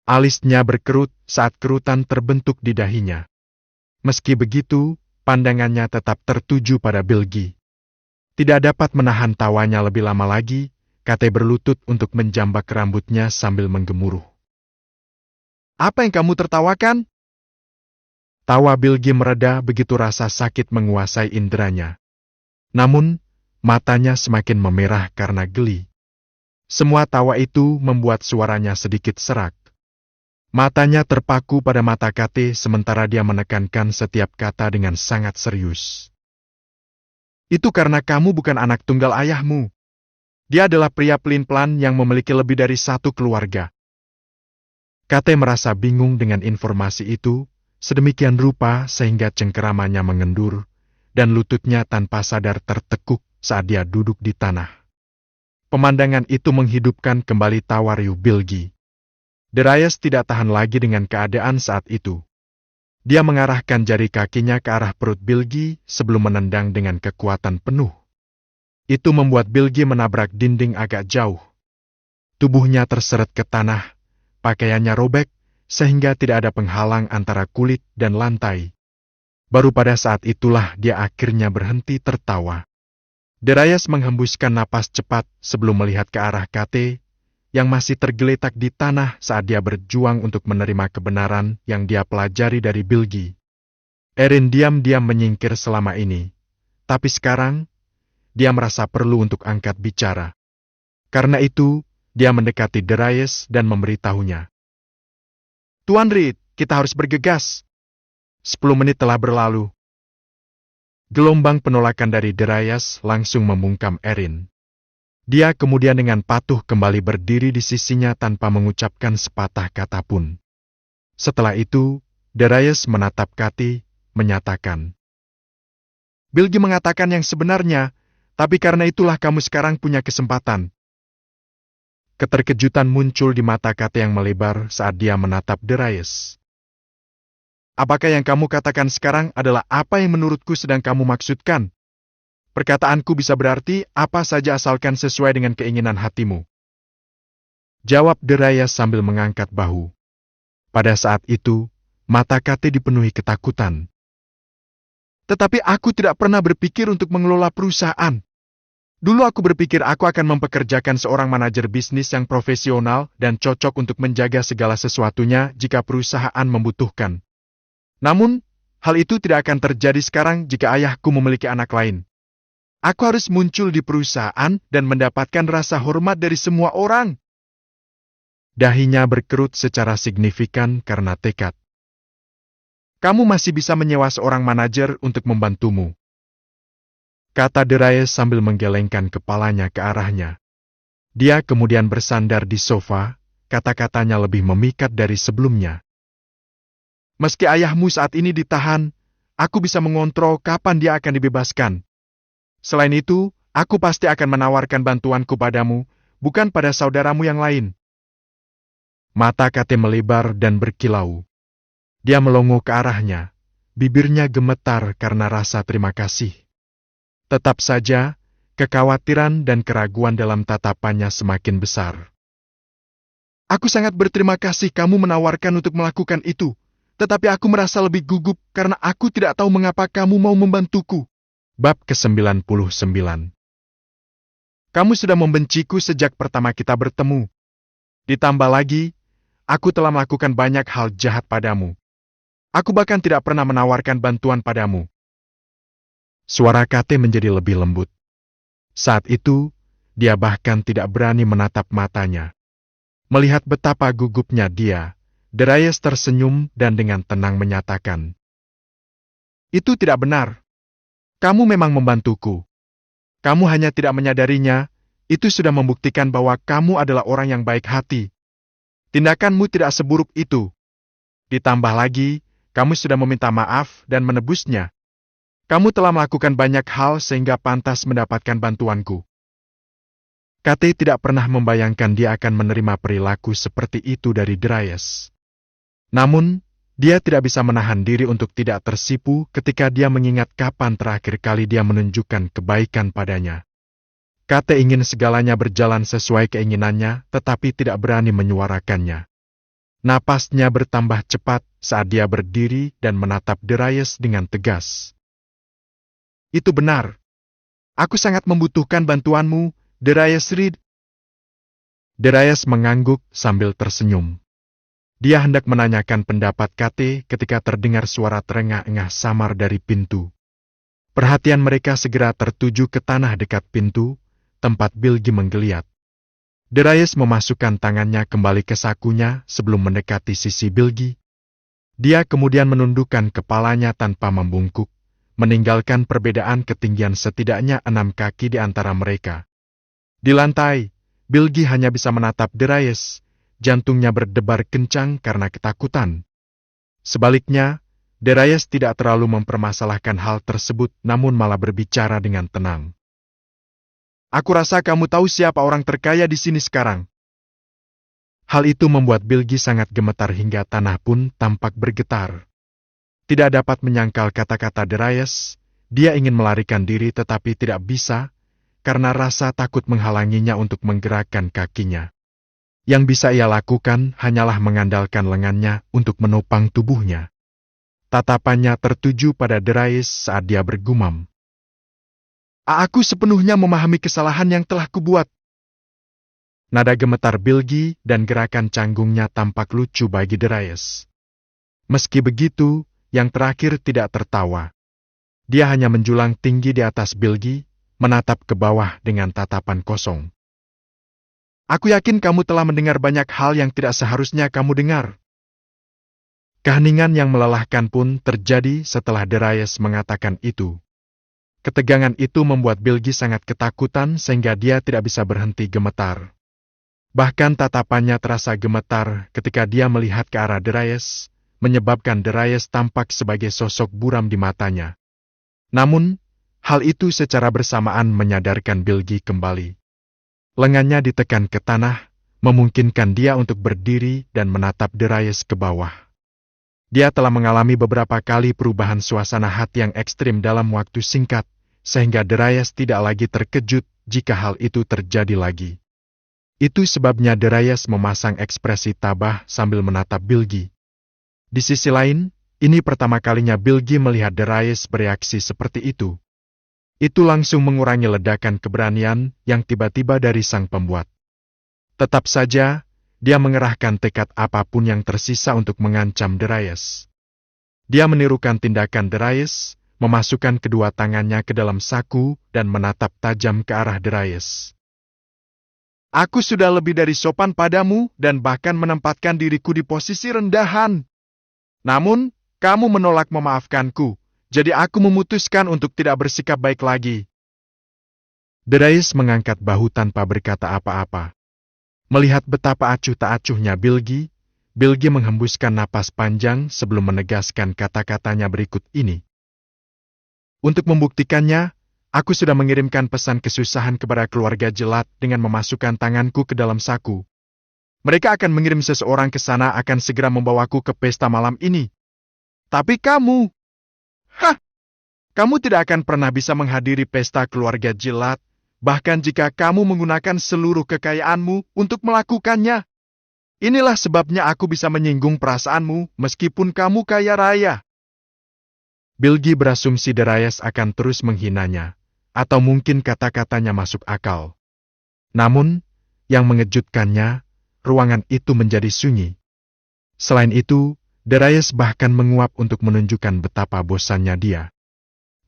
Alisnya berkerut saat kerutan terbentuk di dahinya. Meski begitu, pandangannya tetap tertuju pada Bilgi. Tidak dapat menahan tawanya lebih lama lagi, Kate berlutut untuk menjambak rambutnya sambil menggemuruh. Apa yang kamu tertawakan? Tawa Bilgi mereda begitu rasa sakit menguasai inderanya. Namun, matanya semakin memerah karena geli. Semua tawa itu membuat suaranya sedikit serak. Matanya terpaku pada mata Kate sementara dia menekankan setiap kata dengan sangat serius. Itu karena kamu bukan anak tunggal ayahmu. Dia adalah pria pelin-pelan yang memiliki lebih dari satu keluarga. Kate merasa bingung dengan informasi itu, sedemikian rupa sehingga cengkeramannya mengendur, dan lututnya tanpa sadar tertekuk saat dia duduk di tanah. Pemandangan itu menghidupkan kembali tawa riuh Bilgi. Darius tidak tahan lagi dengan keadaan saat itu. Dia mengarahkan jari kakinya ke arah perut Bilgi sebelum menendang dengan kekuatan penuh. Itu membuat Bilgi menabrak dinding agak jauh. Tubuhnya terseret ke tanah, pakaiannya robek, sehingga tidak ada penghalang antara kulit dan lantai. Baru pada saat itulah dia akhirnya berhenti tertawa. Darius menghembuskan napas cepat sebelum melihat ke arah Kate, yang masih tergeletak di tanah saat dia berjuang untuk menerima kebenaran yang dia pelajari dari Bilgi. Erin diam-diam menyingkir selama ini, tapi sekarang, dia merasa perlu untuk angkat bicara. Karena itu, dia mendekati Darius dan memberitahunya. Tuan Reed, kita harus bergegas. 10 menit telah berlalu. Gelombang penolakan dari Darius langsung membungkam Erin. Dia kemudian dengan patuh kembali berdiri di sisinya tanpa mengucapkan sepatah kata pun. Setelah itu, Darius menatap Kate, menyatakan. Bilgi mengatakan yang sebenarnya, tapi karena itulah kamu sekarang punya kesempatan. Keterkejutan muncul di mata Kate yang melebar saat dia menatap Darius. Apakah yang kamu katakan sekarang adalah apa yang menurutku sedang kamu maksudkan? Perkataanku bisa berarti apa saja asalkan sesuai dengan keinginan hatimu. Jawab Darius sambil mengangkat bahu. Pada saat itu, mata Kate dipenuhi ketakutan. Tetapi aku tidak pernah berpikir untuk mengelola perusahaan. Dulu aku berpikir aku akan mempekerjakan seorang manajer bisnis yang profesional dan cocok untuk menjaga segala sesuatunya jika perusahaan membutuhkan. Namun, hal itu tidak akan terjadi sekarang jika ayahku memiliki anak lain. Aku harus muncul di perusahaan dan mendapatkan rasa hormat dari semua orang. Dahinya berkerut secara signifikan karena tekad. Kamu masih bisa menyewa seorang manajer untuk membantumu. Kata Darius sambil menggelengkan kepalanya ke arahnya. Dia kemudian bersandar di sofa, kata-katanya lebih memikat dari sebelumnya. Meski ayahmu saat ini ditahan, aku bisa mengontrol kapan dia akan dibebaskan. Selain itu, aku pasti akan menawarkan bantuanku padamu, bukan pada saudaramu yang lain. Mata Kate melebar dan berkilau. Dia melongo ke arahnya, bibirnya gemetar karena rasa terima kasih. Tetap saja, kekhawatiran dan keraguan dalam tatapannya semakin besar. Aku sangat berterima kasih kamu menawarkan untuk melakukan itu, tetapi aku merasa lebih gugup karena aku tidak tahu mengapa kamu mau membantuku. Bab ke-99. Kamu sudah membenciku sejak pertama kita bertemu. Ditambah lagi, aku telah melakukan banyak hal jahat padamu. Aku bahkan tidak pernah menawarkan bantuan padamu. Suara Kate menjadi lebih lembut. Saat itu, dia bahkan tidak berani menatap matanya. Melihat betapa gugupnya dia, Darius tersenyum dan dengan tenang menyatakan, "Itu tidak benar. Kamu memang membantuku. Kamu hanya tidak menyadarinya, itu sudah membuktikan bahwa kamu adalah orang yang baik hati. Tindakanmu tidak seburuk itu. Ditambah lagi, kamu sudah meminta maaf dan menebusnya. Kamu telah melakukan banyak hal sehingga pantas mendapatkan bantuanku." Kate tidak pernah membayangkan dia akan menerima perilaku seperti itu dari Darius. Namun, dia tidak bisa menahan diri untuk tidak tersipu ketika dia mengingat kapan terakhir kali dia menunjukkan kebaikan padanya. Kate ingin segalanya berjalan sesuai keinginannya, tetapi tidak berani menyuarakannya. Napasnya bertambah cepat saat dia berdiri dan menatap Darius dengan tegas. "Itu benar. Aku sangat membutuhkan bantuanmu, Darius Reed." Darius mengangguk sambil tersenyum. Dia hendak menanyakan pendapat Kate ketika terdengar suara terengah-engah samar dari pintu. Perhatian mereka segera tertuju ke tanah dekat pintu, tempat Bilgi menggeliat. Darius memasukkan tangannya kembali ke sakunya sebelum mendekati sisi Bilgi. Dia kemudian menundukkan kepalanya tanpa membungkuk, meninggalkan perbedaan ketinggian setidaknya 6 kaki di antara mereka. Di lantai, Bilgi hanya bisa menatap Darius, jantungnya berdebar kencang karena ketakutan. Sebaliknya, Darius tidak terlalu mempermasalahkan hal tersebut namun malah berbicara dengan tenang. "Aku rasa kamu tahu siapa orang terkaya di sini sekarang." Hal itu membuat Bilgi sangat gemetar hingga tanah pun tampak bergetar. Tidak dapat menyangkal kata-kata Darius, dia ingin melarikan diri tetapi tidak bisa, karena rasa takut menghalanginya untuk menggerakkan kakinya. Yang bisa ia lakukan hanyalah mengandalkan lengannya untuk menopang tubuhnya. Tatapannya tertuju pada Darius saat dia bergumam, Aku sepenuhnya memahami kesalahan yang telah kubuat." Nada gemetar Bilgi dan gerakan canggungnya tampak lucu bagi Darius. Meski begitu, yang terakhir tidak tertawa. Dia hanya menjulang tinggi di atas Bilgi, menatap ke bawah dengan tatapan kosong. "Aku yakin kamu telah mendengar banyak hal yang tidak seharusnya kamu dengar." Keheningan yang melelahkan pun terjadi setelah Darius mengatakan itu. Ketegangan itu membuat Bilgi sangat ketakutan sehingga dia tidak bisa berhenti gemetar. Bahkan tatapannya terasa gemetar ketika dia melihat ke arah Darius, menyebabkan Darius tampak sebagai sosok buram di matanya. Namun, hal itu secara bersamaan menyadarkan Bilgi kembali. Lengannya ditekan ke tanah, memungkinkan dia untuk berdiri dan menatap Darius ke bawah. Dia telah mengalami beberapa kali perubahan suasana hati yang ekstrim dalam waktu singkat, sehingga Darius tidak lagi terkejut jika hal itu terjadi lagi. Itu sebabnya Darius memasang ekspresi tabah sambil menatap Bilgi. Di sisi lain, ini pertama kalinya Bilgi melihat Darius bereaksi seperti itu. Itu langsung mengurangi ledakan keberanian yang tiba-tiba dari sang pembuat. Tetap saja, dia mengerahkan tekad apapun yang tersisa untuk mengancam Darius. Dia menirukan tindakan Darius, memasukkan kedua tangannya ke dalam saku dan menatap tajam ke arah Darius. "Aku sudah lebih dari sopan padamu dan bahkan menempatkan diriku di posisi rendahan. Namun, kamu menolak memaafkanku, jadi aku memutuskan untuk tidak bersikap baik lagi." Darius mengangkat bahu tanpa berkata apa-apa. Melihat betapa acuh tak acuhnya Bilgi, Bilgi menghembuskan napas panjang sebelum menegaskan kata-katanya berikut ini. "Untuk membuktikannya, aku sudah mengirimkan pesan kesusahan kepada keluarga Jelat dengan memasukkan tanganku ke dalam saku. Mereka akan mengirim seseorang ke sana akan segera membawaku ke pesta malam ini. Tapi kamu, kamu tidak akan pernah bisa menghadiri pesta keluarga Jelat, bahkan jika kamu menggunakan seluruh kekayaanmu untuk melakukannya." Inilah sebabnya aku bisa menyinggung perasaanmu meskipun kamu kaya raya. Bilgi berasumsi Darius akan terus menghinanya, atau mungkin kata-katanya masuk akal. Namun, yang mengejutkannya, ruangan itu menjadi sunyi. Selain itu, Darius bahkan menguap untuk menunjukkan betapa bosannya dia.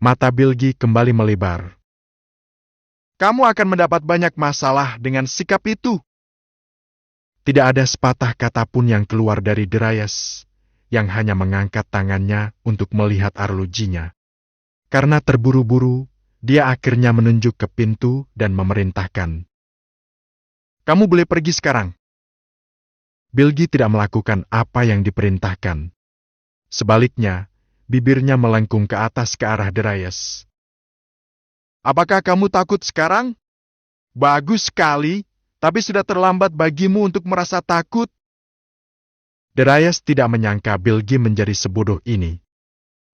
Mata Bilgi kembali melebar. Kamu akan mendapat banyak masalah dengan sikap itu. Tidak ada sepatah kata pun yang keluar dari Darius, yang hanya mengangkat tangannya untuk melihat arlojinya. Karena terburu-buru, dia akhirnya menunjuk ke pintu dan memerintahkan. Kamu boleh pergi sekarang. Bilgi tidak melakukan apa yang diperintahkan. Sebaliknya, bibirnya melengkung ke atas ke arah Darius. Apakah kamu takut sekarang? Bagus sekali, tapi sudah terlambat bagimu untuk merasa takut. Darius tidak menyangka Bilgi menjadi sebodoh ini.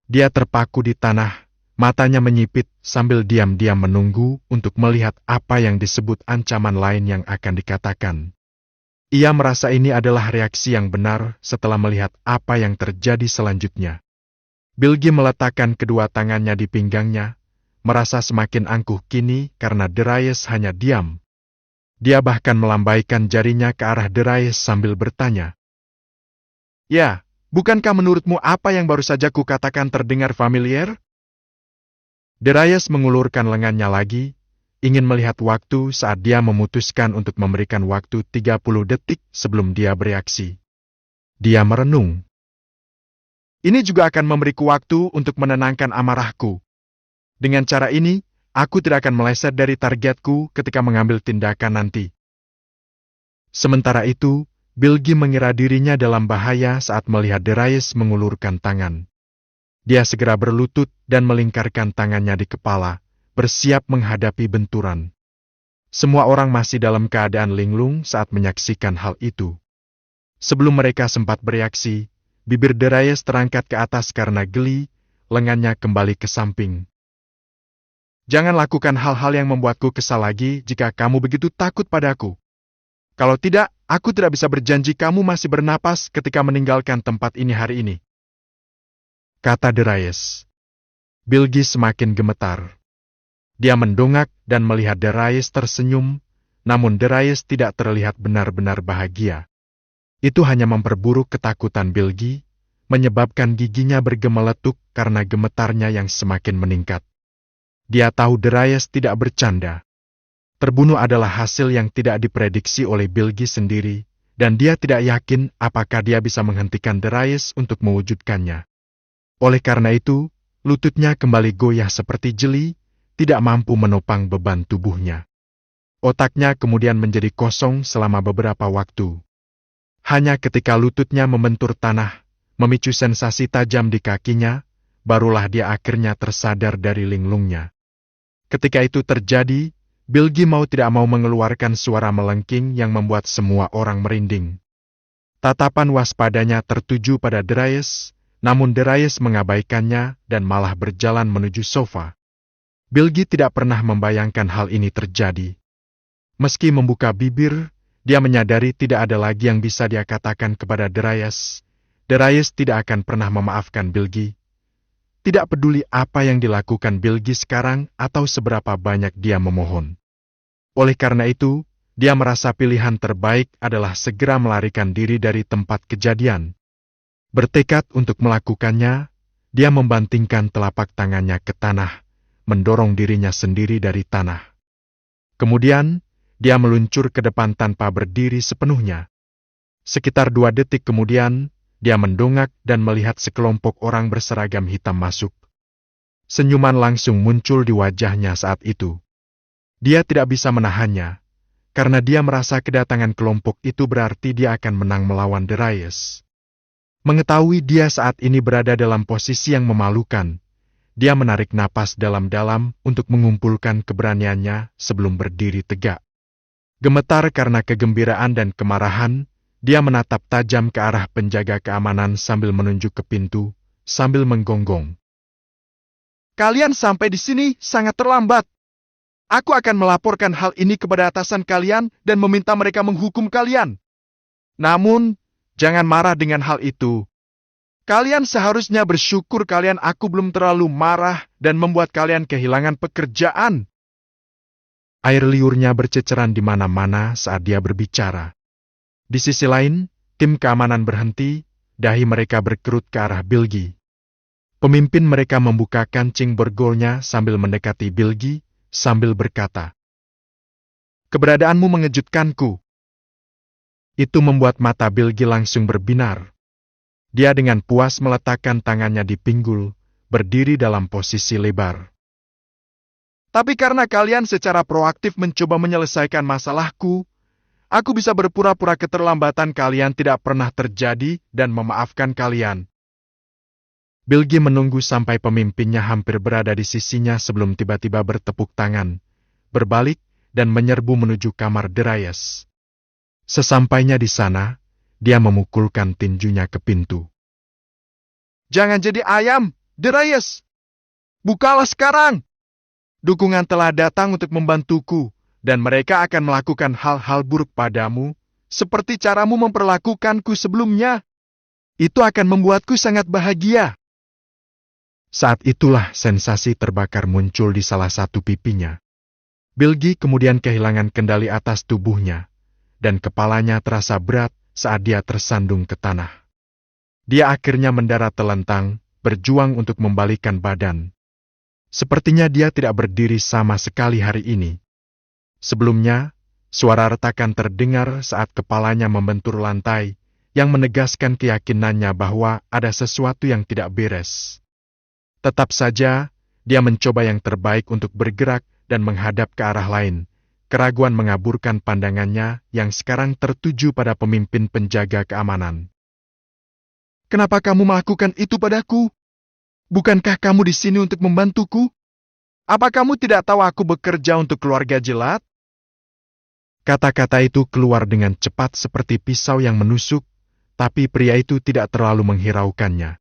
Dia terpaku di tanah, matanya menyipit sambil diam-diam menunggu untuk melihat apa yang disebut ancaman lain yang akan dikatakan. Ia merasa ini adalah reaksi yang benar setelah melihat apa yang terjadi selanjutnya. Bilgi meletakkan kedua tangannya di pinggangnya, merasa semakin angkuh kini karena Darius hanya diam. Dia bahkan melambaikan jarinya ke arah Darius sambil bertanya. Ya, bukankah menurutmu apa yang baru saja kukatakan terdengar familiar? Darius mengulurkan lengannya lagi, ingin melihat waktu saat dia memutuskan untuk memberikan waktu 30 detik sebelum dia bereaksi. Dia merenung. Ini juga akan memberiku waktu untuk menenangkan amarahku. Dengan cara ini, aku tidak akan meleset dari targetku ketika mengambil tindakan nanti. Sementara itu, Bilgi mengira dirinya dalam bahaya saat melihat Darius mengulurkan tangan. Dia segera berlutut dan melingkarkan tangannya di kepala, bersiap menghadapi benturan. Semua orang masih dalam keadaan linglung saat menyaksikan hal itu. Sebelum mereka sempat bereaksi, bibir Darius terangkat ke atas karena geli, lengannya kembali ke samping. Jangan lakukan hal-hal yang membuatku kesal lagi jika kamu begitu takut padaku. Kalau tidak, aku tidak bisa berjanji kamu masih bernapas ketika meninggalkan tempat ini hari ini. Kata Darius. Bilgi semakin gemetar. Dia mendongak dan melihat Darius tersenyum, namun Darius tidak terlihat benar-benar bahagia. Itu hanya memperburuk ketakutan Bilgi, menyebabkan giginya bergemeletuk karena gemetarnya yang semakin meningkat. Dia tahu Darius tidak bercanda. Terbunuh adalah hasil yang tidak diprediksi oleh Bilgi sendiri, dan dia tidak yakin apakah dia bisa menghentikan Darius untuk mewujudkannya. Oleh karena itu, lututnya kembali goyah seperti jeli, tidak mampu menopang beban tubuhnya. Otaknya kemudian menjadi kosong selama beberapa waktu. Hanya ketika lututnya membentur tanah, memicu sensasi tajam di kakinya, barulah dia akhirnya tersadar dari linglungnya. Ketika itu terjadi, Bilgi mau tidak mau mengeluarkan suara melengking yang membuat semua orang merinding. Tatapan waspadanya tertuju pada Darius, namun Darius mengabaikannya dan malah berjalan menuju sofa. Bilgi tidak pernah membayangkan hal ini terjadi. Meski membuka bibir, dia menyadari tidak ada lagi yang bisa dia katakan kepada Darius. Darius tidak akan pernah memaafkan Bilgi. Tidak peduli apa yang dilakukan Bilgi sekarang atau seberapa banyak dia memohon. Oleh karena itu, dia merasa pilihan terbaik adalah segera melarikan diri dari tempat kejadian. Bertekad untuk melakukannya, dia membantingkan telapak tangannya ke tanah, mendorong dirinya sendiri dari tanah. Kemudian, dia meluncur ke depan tanpa berdiri sepenuhnya. Sekitar 2 detik kemudian, dia mendongak dan melihat sekelompok orang berseragam hitam masuk. Senyuman langsung muncul di wajahnya saat itu. Dia tidak bisa menahannya, karena dia merasa kedatangan kelompok itu berarti dia akan menang melawan Darius. Mengetahui dia saat ini berada dalam posisi yang memalukan, dia menarik napas dalam-dalam untuk mengumpulkan keberaniannya sebelum berdiri tegak. Gemetar karena kegembiraan dan kemarahan, dia menatap tajam ke arah penjaga keamanan sambil menunjuk ke pintu, sambil menggonggong. Kalian sampai di sini sangat terlambat. Aku akan melaporkan hal ini kepada atasan kalian dan meminta mereka menghukum kalian. Namun, jangan marah dengan hal itu. Kalian seharusnya bersyukur aku belum terlalu marah dan membuat kalian kehilangan pekerjaan. Air liurnya berceceran di mana-mana saat dia berbicara. Di sisi lain, tim keamanan berhenti, dahi mereka berkerut ke arah Bilgi. Pemimpin mereka membuka kancing borgolnya sambil mendekati Bilgi, sambil berkata, "Keberadaanmu mengejutkanku." Itu membuat mata Bilgi langsung berbinar. Dia dengan puas meletakkan tangannya di pinggul, berdiri dalam posisi lebar. "Tapi karena kalian secara proaktif mencoba menyelesaikan masalahku, aku bisa berpura-pura keterlambatan kalian tidak pernah terjadi dan memaafkan kalian." Bilgi menunggu sampai pemimpinnya hampir berada di sisinya sebelum tiba-tiba bertepuk tangan, berbalik, dan menyerbu menuju kamar Darius. Sesampainya di sana, dia memukulkan tinjunya ke pintu. "Jangan jadi ayam, Darius! Bukalah sekarang! Dukungan telah datang untuk membantuku, dan mereka akan melakukan hal-hal buruk padamu, seperti caramu memperlakukanku sebelumnya. Itu akan membuatku sangat bahagia." Saat itulah sensasi terbakar muncul di salah satu pipinya. Bilgi kemudian kehilangan kendali atas tubuhnya, dan kepalanya terasa berat saat dia tersandung ke tanah. Dia akhirnya mendarat telentang, berjuang untuk membalikkan badan. Sepertinya dia tidak berdiri sama sekali hari ini. Sebelumnya, suara retakan terdengar saat kepalanya membentur lantai, yang menegaskan keyakinannya bahwa ada sesuatu yang tidak beres. Tetap saja, dia mencoba yang terbaik untuk bergerak dan menghadap ke arah lain. Keraguan mengaburkan pandangannya yang sekarang tertuju pada pemimpin penjaga keamanan. "Kenapa kamu melakukan itu padaku? Bukankah kamu di sini untuk membantuku? Apa kamu tidak tahu aku bekerja untuk keluarga Jelat?" Kata-kata itu keluar dengan cepat seperti pisau yang menusuk, tapi pria itu tidak terlalu menghiraukannya.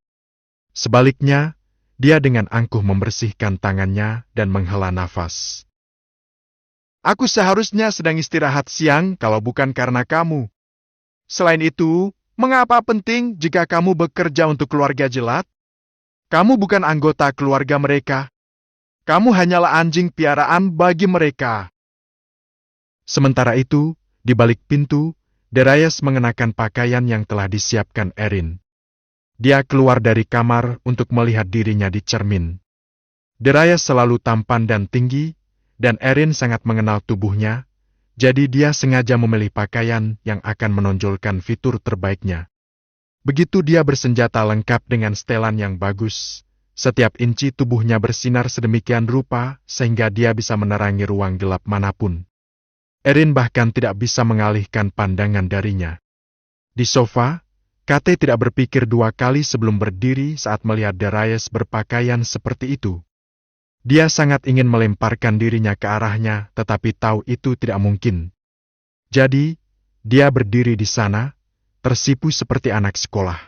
Sebaliknya, dia dengan angkuh membersihkan tangannya dan menghela nafas. "Aku seharusnya sedang istirahat siang kalau bukan karena kamu. Selain itu, mengapa penting jika kamu bekerja untuk keluarga Jelat? Kamu bukan anggota keluarga mereka. Kamu hanyalah anjing piaraan bagi mereka." Sementara itu, di balik pintu, Darius mengenakan pakaian yang telah disiapkan Erin. Dia keluar dari kamar untuk melihat dirinya di cermin. Darius selalu tampan dan tinggi, dan Erin sangat mengenal tubuhnya, jadi dia sengaja memilih pakaian yang akan menonjolkan fitur terbaiknya. Begitu dia bersenjata lengkap dengan setelan yang bagus, setiap inci tubuhnya bersinar sedemikian rupa sehingga dia bisa menerangi ruang gelap manapun. Erin bahkan tidak bisa mengalihkan pandangan darinya. Di sofa, Kate tidak berpikir dua kali sebelum berdiri saat melihat Darius berpakaian seperti itu. Dia sangat ingin melemparkan dirinya ke arahnya, tetapi tahu itu tidak mungkin. Jadi, dia berdiri di sana, tersipu seperti anak sekolah.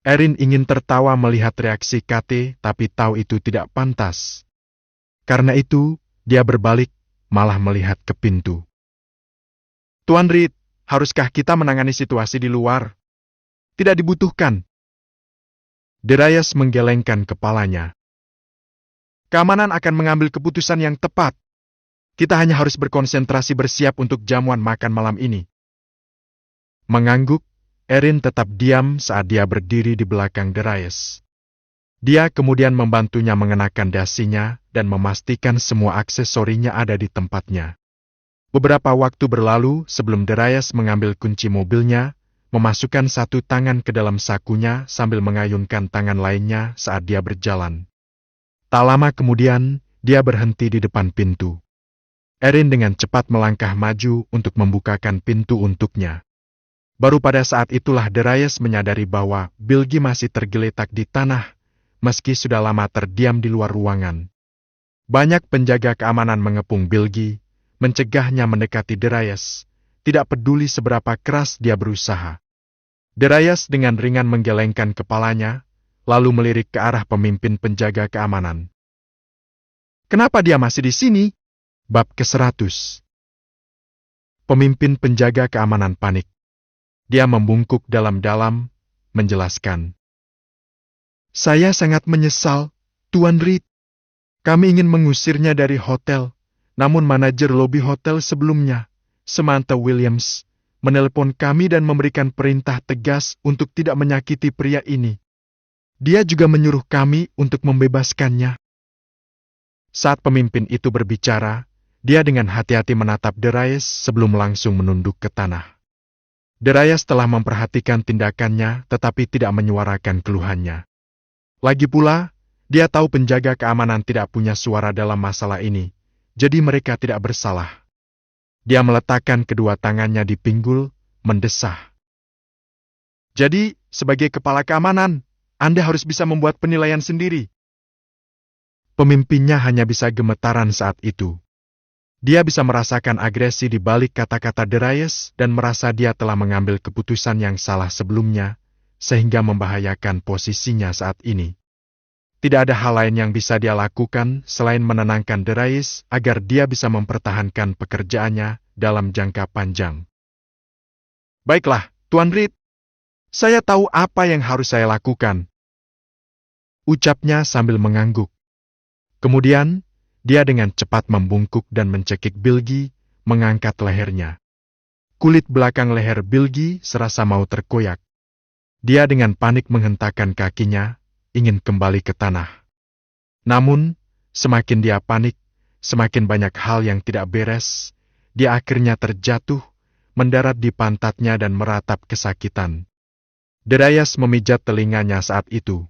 Erin ingin tertawa melihat reaksi Kate, tapi tahu itu tidak pantas. Karena itu, dia berbalik, malah melihat ke pintu. "Tuan Reed, haruskah kita menangani situasi di luar? Tidak dibutuhkan." Darius menggelengkan kepalanya. "Keamanan akan mengambil keputusan yang tepat. Kita hanya harus berkonsentrasi bersiap untuk jamuan makan malam ini." Mengangguk, Erin tetap diam saat dia berdiri di belakang Darius. Dia kemudian membantunya mengenakan dasinya dan memastikan semua aksesorinya ada di tempatnya. Beberapa waktu berlalu sebelum Darius mengambil kunci mobilnya, memasukkan satu tangan ke dalam sakunya sambil mengayunkan tangan lainnya saat dia berjalan. Tak lama kemudian, dia berhenti di depan pintu. Erin dengan cepat melangkah maju untuk membukakan pintu untuknya. Baru pada saat itulah Darius menyadari bahwa Bilgi masih tergeletak di tanah, meski sudah lama terdiam di luar ruangan. Banyak penjaga keamanan mengepung Bilgi, mencegahnya mendekati Darius, tidak peduli seberapa keras dia berusaha. Darius dengan ringan menggelengkan kepalanya, lalu melirik ke arah pemimpin penjaga keamanan. "Kenapa dia masih di sini?" Bab ke-100. Pemimpin penjaga keamanan panik. Dia membungkuk dalam-dalam, menjelaskan. Saya sangat menyesal, Tuan Reed. Kami ingin mengusirnya dari hotel, namun manajer lobi hotel sebelumnya, Samantha Williams, menelepon kami dan memberikan perintah tegas untuk tidak menyakiti pria ini. Dia juga menyuruh kami untuk membebaskannya. Saat pemimpin itu berbicara, dia dengan hati-hati menatap Darius sebelum langsung menunduk ke tanah. Darius telah memperhatikan tindakannya tetapi tidak menyuarakan keluhannya. Lagi pula, dia tahu penjaga keamanan tidak punya suara dalam masalah ini, jadi mereka tidak bersalah. Dia meletakkan kedua tangannya di pinggul, mendesah. Jadi, sebagai kepala keamanan, Anda harus bisa membuat penilaian sendiri. Pemimpinnya hanya bisa gemetaran saat itu. Dia bisa merasakan agresi di balik kata-kata Darius dan merasa dia telah mengambil keputusan yang salah sebelumnya, sehingga membahayakan posisinya saat ini. Tidak ada hal lain yang bisa dia lakukan selain menenangkan Darius agar dia bisa mempertahankan pekerjaannya dalam jangka panjang. Baiklah, Tuan Reed. Saya tahu apa yang harus saya lakukan. Ucapnya sambil mengangguk. Kemudian, dia dengan cepat membungkuk dan mencekik Bilgi, mengangkat lehernya. Kulit belakang leher Bilgi serasa mau terkoyak. Dia dengan panik menghentakkan kakinya, ingin kembali ke tanah. Namun, semakin dia panik, semakin banyak hal yang tidak beres. Dia akhirnya terjatuh, mendarat di pantatnya dan meratap kesakitan. Darius memijat telinganya saat itu.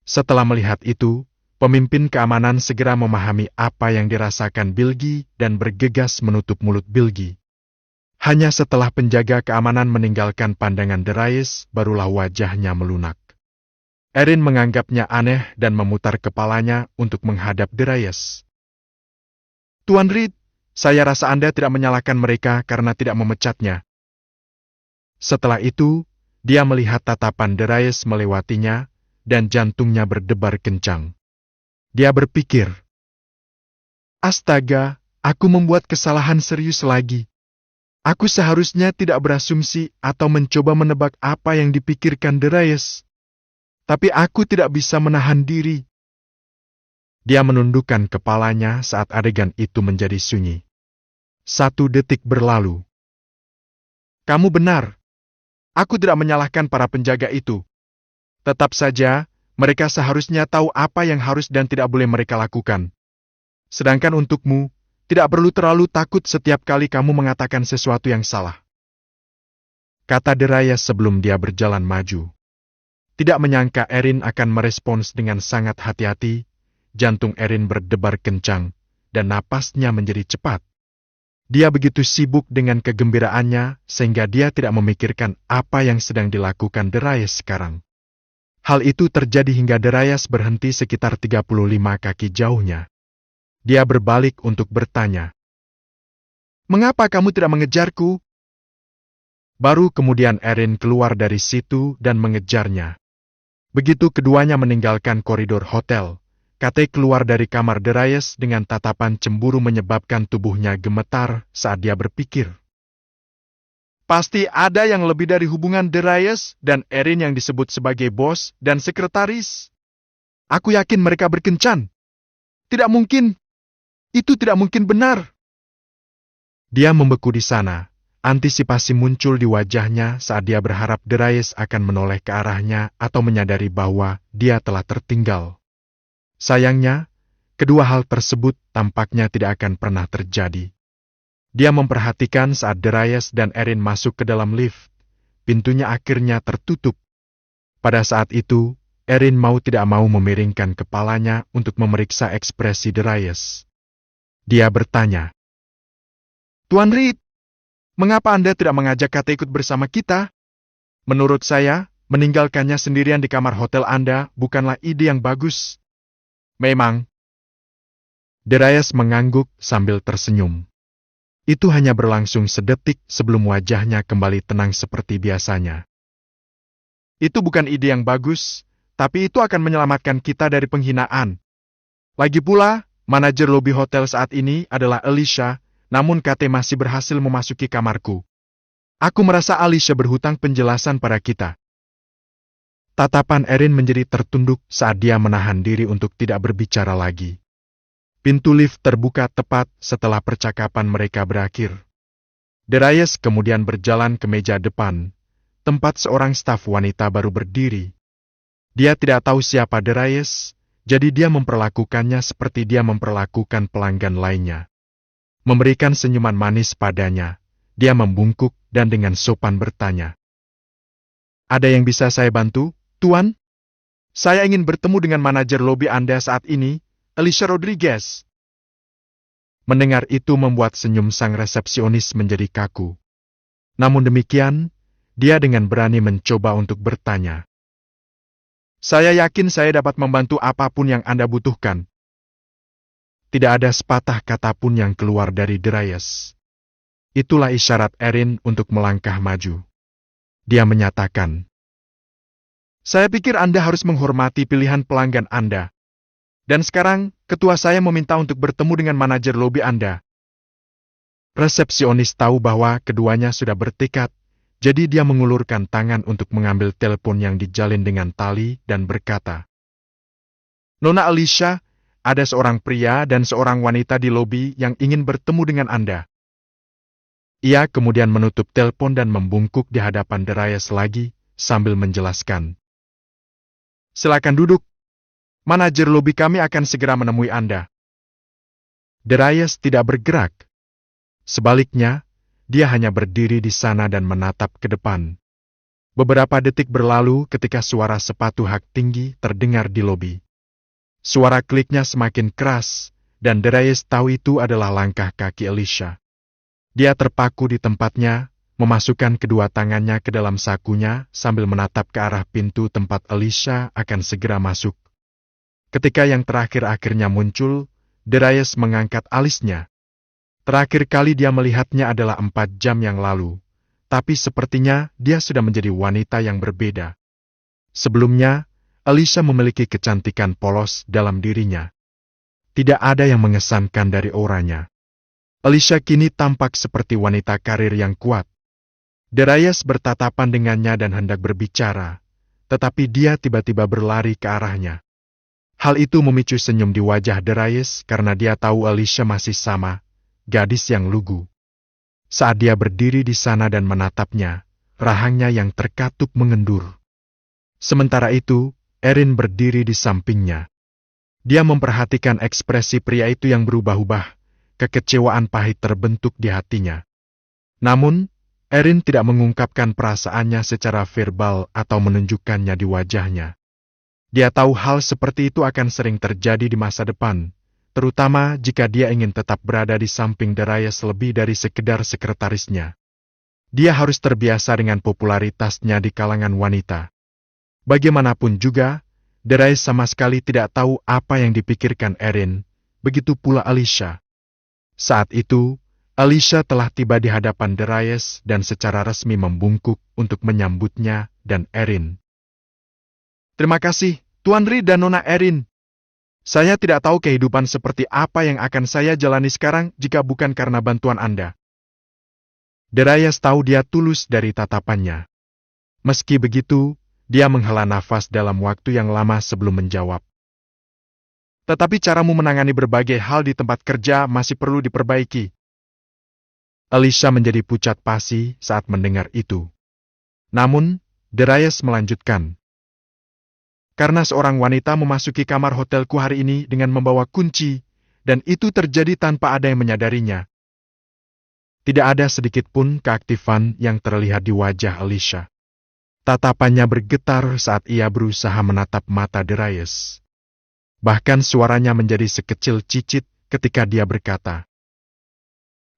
Setelah melihat itu, pemimpin keamanan segera memahami apa yang dirasakan Bilgi dan bergegas menutup mulut Bilgi. Hanya setelah penjaga keamanan meninggalkan pandangan Darius, barulah wajahnya melunak. Erin menganggapnya aneh dan memutar kepalanya untuk menghadap Darius. Tuan Reed, saya rasa Anda tidak menyalahkan mereka karena tidak memecatnya. Setelah itu, dia melihat tatapan Darius melewatinya, dan jantungnya berdebar kencang. Dia berpikir, astaga, aku membuat kesalahan serius lagi. Aku seharusnya tidak berasumsi atau mencoba menebak apa yang dipikirkan Darius. Tapi aku tidak bisa menahan diri. Dia menundukkan kepalanya saat adegan itu menjadi sunyi. 1 detik berlalu. Kamu benar. Aku tidak menyalahkan para penjaga itu. Tetap saja, mereka seharusnya tahu apa yang harus dan tidak boleh mereka lakukan. Sedangkan untukmu, tidak perlu terlalu takut setiap kali kamu mengatakan sesuatu yang salah. Kata Darius sebelum dia berjalan maju. Tidak menyangka Erin akan merespons dengan sangat hati-hati, jantung Erin berdebar kencang, dan napasnya menjadi cepat. Dia begitu sibuk dengan kegembiraannya sehingga dia tidak memikirkan apa yang sedang dilakukan Darius sekarang. Hal itu terjadi hingga Darius berhenti sekitar 35 kaki jauhnya. Dia berbalik untuk bertanya, "Mengapa kamu tidak mengejarku?" Baru kemudian Erin keluar dari situ dan mengejarnya. Begitu keduanya meninggalkan koridor hotel, Kate keluar dari kamar Darius dengan tatapan cemburu menyebabkan tubuhnya gemetar saat dia berpikir. Pasti ada yang lebih dari hubungan Darius dan Erin yang disebut sebagai bos dan sekretaris. Aku yakin mereka berkencan. Tidak mungkin. Itu tidak mungkin benar. Dia membeku di sana. Antisipasi muncul di wajahnya saat dia berharap Darius akan menoleh ke arahnya atau menyadari bahwa dia telah tertinggal. Sayangnya, kedua hal tersebut tampaknya tidak akan pernah terjadi. Dia memperhatikan saat Darius dan Erin masuk ke dalam lift. Pintunya akhirnya tertutup. Pada saat itu, Erin mau tidak mau memiringkan kepalanya untuk memeriksa ekspresi Darius. Dia bertanya, "Tuan Reed, mengapa Anda tidak mengajak Kate ikut bersama kita? Menurut saya, meninggalkannya sendirian di kamar hotel Anda bukanlah ide yang bagus." Memang. Darius mengangguk sambil tersenyum. Itu hanya berlangsung sedetik sebelum wajahnya kembali tenang seperti biasanya. Itu bukan ide yang bagus, tapi itu akan menyelamatkan kita dari penghinaan. Lagi pula, manajer lobi hotel saat ini adalah Alicia, namun Kate masih berhasil memasuki kamarku. Aku merasa Alicia berhutang penjelasan pada kita. Tatapan Erin menjadi tertunduk saat dia menahan diri untuk tidak berbicara lagi. Pintu lift terbuka tepat setelah percakapan mereka berakhir. Darius kemudian berjalan ke meja depan, tempat seorang staf wanita baru berdiri. Dia tidak tahu siapa Darius, jadi dia memperlakukannya seperti dia memperlakukan pelanggan lainnya. Memberikan senyuman manis padanya, dia membungkuk dan dengan sopan bertanya. Ada yang bisa saya bantu, Tuan? Saya ingin bertemu dengan manajer lobi Anda saat ini, Alicia Rodriguez. Mendengar itu membuat senyum sang resepsionis menjadi kaku. Namun demikian, dia dengan berani mencoba untuk bertanya. Saya yakin saya dapat membantu apapun yang Anda butuhkan. Tidak ada sepatah kata pun yang keluar dari Darius. Itulah isyarat Erin untuk melangkah maju. Dia menyatakan, saya pikir Anda harus menghormati pilihan pelanggan Anda. Dan sekarang, ketua saya meminta untuk bertemu dengan manajer lobi Anda. Resepsionis tahu bahwa keduanya sudah bertekad, jadi dia mengulurkan tangan untuk mengambil telepon yang dijalin dengan tali dan berkata, Nona Alicia, ada seorang pria dan seorang wanita di lobi yang ingin bertemu dengan Anda. Ia kemudian menutup telepon dan membungkuk di hadapan Darius lagi, sambil menjelaskan. Silakan duduk. Manajer lobi kami akan segera menemui Anda. Darius tidak bergerak. Sebaliknya, dia hanya berdiri di sana dan menatap ke depan. Beberapa detik berlalu ketika suara sepatu hak tinggi terdengar di lobi. Suara kliknya semakin keras, dan Darius tahu itu adalah langkah kaki Alicia. Dia terpaku di tempatnya, memasukkan kedua tangannya ke dalam sakunya sambil menatap ke arah pintu tempat Alicia akan segera masuk. Ketika yang terakhir akhirnya muncul, Darius mengangkat alisnya. Terakhir kali dia melihatnya adalah 4 jam yang lalu, tapi sepertinya dia sudah menjadi wanita yang berbeda. Sebelumnya, Alicia memiliki kecantikan polos dalam dirinya. Tidak ada yang mengesankan dari auranya. Alicia kini tampak seperti wanita karir yang kuat. Darius bertatapan dengannya dan hendak berbicara, tetapi dia tiba-tiba berlari ke arahnya. Hal itu memicu senyum di wajah Darius karena dia tahu Alicia masih sama, gadis yang lugu. Saat dia berdiri di sana dan menatapnya, rahangnya yang terkatup mengendur. Sementara itu, Erin berdiri di sampingnya. Dia memperhatikan ekspresi pria itu yang berubah-ubah, kekecewaan pahit terbentuk di hatinya. Namun, Erin tidak mengungkapkan perasaannya secara verbal atau menunjukkannya di wajahnya. Dia tahu hal seperti itu akan sering terjadi di masa depan, terutama jika dia ingin tetap berada di samping Darius lebih dari sekedar sekretarisnya. Dia harus terbiasa dengan popularitasnya di kalangan wanita. Bagaimanapun juga, Darius sama sekali tidak tahu apa yang dipikirkan Erin, begitu pula Alicia. Saat itu, Alicia telah tiba di hadapan Darius dan secara resmi membungkuk untuk menyambutnya dan Erin. Terima kasih, Tuan Reed dan Nona Erin. Saya tidak tahu kehidupan seperti apa yang akan saya jalani sekarang jika bukan karena bantuan Anda. Darius tahu dia tulus dari tatapannya. Meski begitu, dia menghela nafas dalam waktu yang lama sebelum menjawab. Tetapi caramu menangani berbagai hal di tempat kerja masih perlu diperbaiki. Alicia menjadi pucat pasi saat mendengar itu. Namun, Darius melanjutkan. Karena seorang wanita memasuki kamar hotelku hari ini dengan membawa kunci, dan itu terjadi tanpa ada yang menyadarinya. Tidak ada sedikit pun keaktifan yang terlihat di wajah Alicia. Tatapannya bergetar saat ia berusaha menatap mata Darius. Bahkan suaranya menjadi sekecil cicit ketika dia berkata,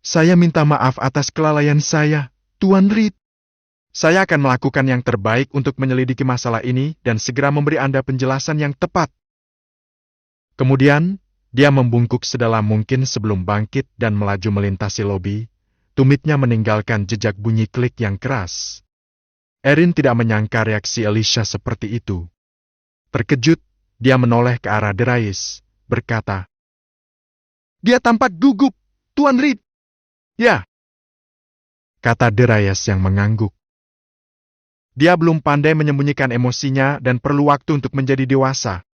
Saya minta maaf atas kelalaian saya, Tuan Reed. Saya akan melakukan yang terbaik untuk menyelidiki masalah ini dan segera memberi Anda penjelasan yang tepat. Kemudian, dia membungkuk sedalam mungkin sebelum bangkit dan melaju melintasi lobi, tumitnya meninggalkan jejak bunyi klik yang keras. Erin tidak menyangka reaksi Alicia seperti itu. Terkejut, dia menoleh ke arah Darius, berkata, Dia tampak gugup, Tuan Reed. Ya. kata Darius yang mengangguk. Dia belum pandai menyembunyikan emosinya dan perlu waktu untuk menjadi dewasa.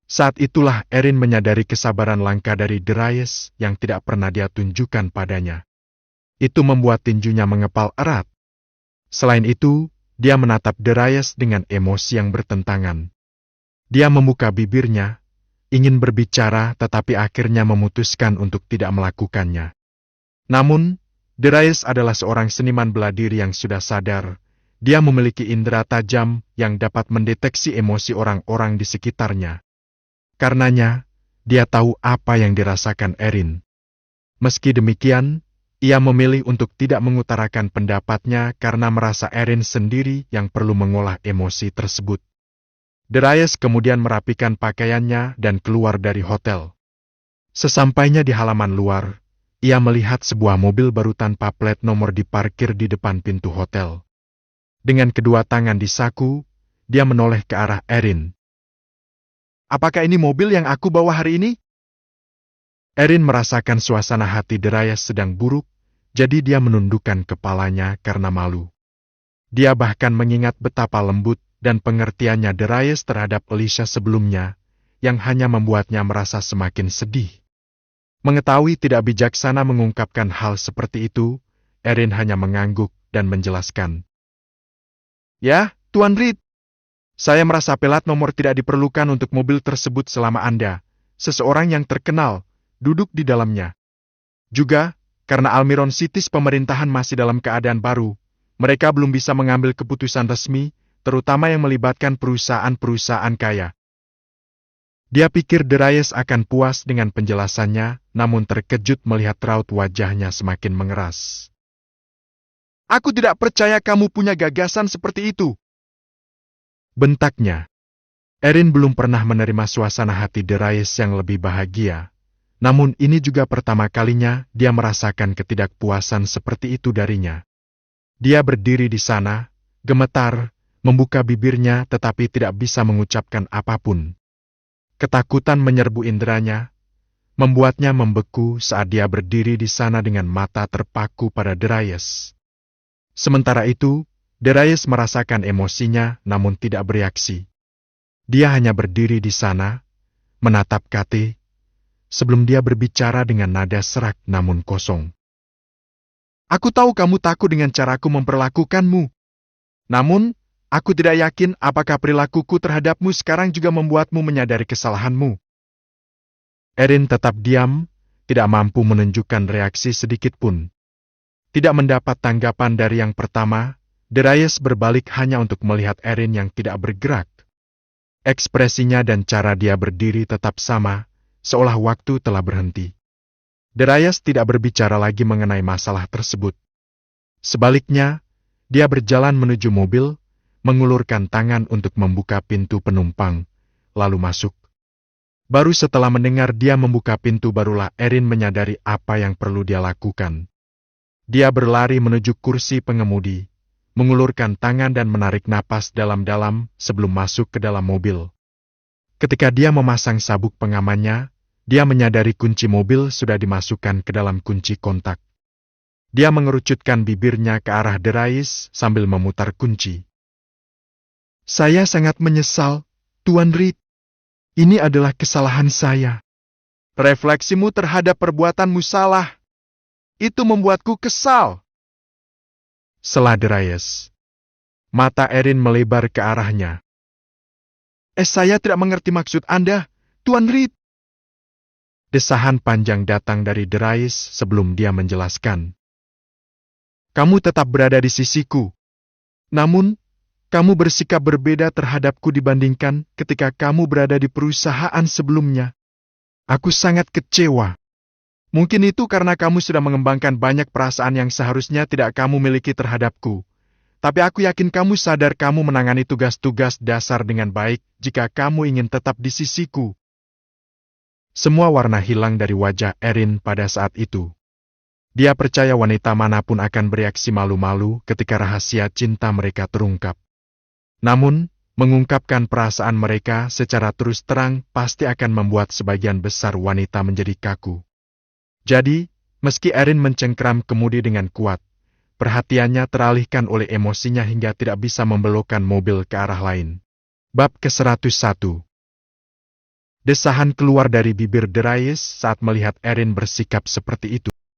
Saat itulah Erin menyadari kesabaran langka dari Darius yang tidak pernah dia tunjukkan padanya. Itu membuat tinjunya mengepal erat. Selain itu, dia menatap Darius dengan emosi yang bertentangan. Dia membuka bibirnya, ingin berbicara tetapi akhirnya memutuskan untuk tidak melakukannya. Namun, Darius adalah seorang seniman bela diri yang sudah sadar. Dia memiliki indera tajam yang dapat mendeteksi emosi orang-orang di sekitarnya. Karenanya, dia tahu apa yang dirasakan Erin. Meski demikian, ia memilih untuk tidak mengutarakan pendapatnya karena merasa Erin sendiri yang perlu mengolah emosi tersebut. Darius kemudian merapikan pakaiannya dan keluar dari hotel. Sesampainya di halaman luar, ia melihat sebuah mobil baru tanpa plat nomor diparkir di depan pintu hotel. Dengan kedua tangan di saku, dia menoleh ke arah Erin. Apakah ini mobil yang aku bawa hari ini? Erin merasakan suasana hati Darius sedang buruk, jadi dia menundukkan kepalanya karena malu. Dia bahkan mengingat betapa lembut dan pengertiannya Darius terhadap Alicia sebelumnya, yang hanya membuatnya merasa semakin sedih. Mengetahui tidak bijaksana mengungkapkan hal seperti itu, Erin hanya mengangguk dan menjelaskan. Ya, Tuan Reed. Saya merasa pelat nomor tidak diperlukan untuk mobil tersebut selama Anda, seseorang yang terkenal, duduk di dalamnya. Juga, karena Almiron Cities pemerintahan masih dalam keadaan baru, mereka belum bisa mengambil keputusan resmi, terutama yang melibatkan perusahaan-perusahaan kaya. Dia pikir Darius akan puas dengan penjelasannya, namun terkejut melihat raut wajahnya semakin mengeras. Aku tidak percaya kamu punya gagasan seperti itu. Bentaknya. Erin belum pernah menerima suasana hati Darius yang lebih bahagia. Namun ini juga pertama kalinya dia merasakan ketidakpuasan seperti itu darinya. Dia berdiri di sana, gemetar, membuka bibirnya tetapi tidak bisa mengucapkan apapun. Ketakutan menyerbu inderanya, membuatnya membeku saat dia berdiri di sana dengan mata terpaku pada Darius. Sementara itu, Darius merasakan emosinya namun tidak bereaksi. Dia hanya berdiri di sana, menatap Kate, sebelum dia berbicara dengan nada serak namun kosong. Aku tahu kamu takut dengan caraku memperlakukanmu. Namun, aku tidak yakin apakah perilakuku terhadapmu sekarang juga membuatmu menyadari kesalahanmu. Erin tetap diam, tidak mampu menunjukkan reaksi sedikit pun. Tidak mendapat tanggapan dari yang pertama, Darius berbalik hanya untuk melihat Erin yang tidak bergerak. Ekspresinya dan cara dia berdiri tetap sama, seolah waktu telah berhenti. Darius tidak berbicara lagi mengenai masalah tersebut. Sebaliknya, dia berjalan menuju mobil, mengulurkan tangan untuk membuka pintu penumpang, lalu masuk. Baru setelah mendengar dia membuka pintu barulah Erin menyadari apa yang perlu dia lakukan. Dia berlari menuju kursi pengemudi, mengulurkan tangan dan menarik napas dalam-dalam sebelum masuk ke dalam mobil. Ketika dia memasang sabuk pengamannya, dia menyadari kunci mobil sudah dimasukkan ke dalam kunci kontak. Dia mengerucutkan bibirnya ke arah Darius sambil memutar kunci. Saya sangat menyesal, Tuan Reed. Ini adalah kesalahan saya. Refleksimu terhadap perbuatanmu salah. Itu membuatku kesal. Selah Darius. Mata Erin melebar ke arahnya. Saya tidak mengerti maksud Anda, Tuan Reed. Desahan panjang datang dari Darius sebelum dia menjelaskan. Kamu tetap berada di sisiku. Namun, kamu bersikap berbeda terhadapku dibandingkan ketika kamu berada di perusahaan sebelumnya. Aku sangat kecewa. Mungkin itu karena kamu sudah mengembangkan banyak perasaan yang seharusnya tidak kamu miliki terhadapku. Tapi aku yakin kamu sadar kamu menangani tugas-tugas dasar dengan baik jika kamu ingin tetap di sisiku. Semua warna hilang dari wajah Erin pada saat itu. Dia percaya wanita manapun akan bereaksi malu-malu ketika rahasia cinta mereka terungkap. Namun, mengungkapkan perasaan mereka secara terus terang pasti akan membuat sebagian besar wanita menjadi kaku. Jadi, meski Erin mencengkeram kemudi dengan kuat, Perhatiannya teralihkan oleh emosinya hingga tidak bisa membelokkan mobil ke arah lain. Bab ke-101. Desahan keluar dari bibir Darius saat melihat Erin bersikap seperti itu.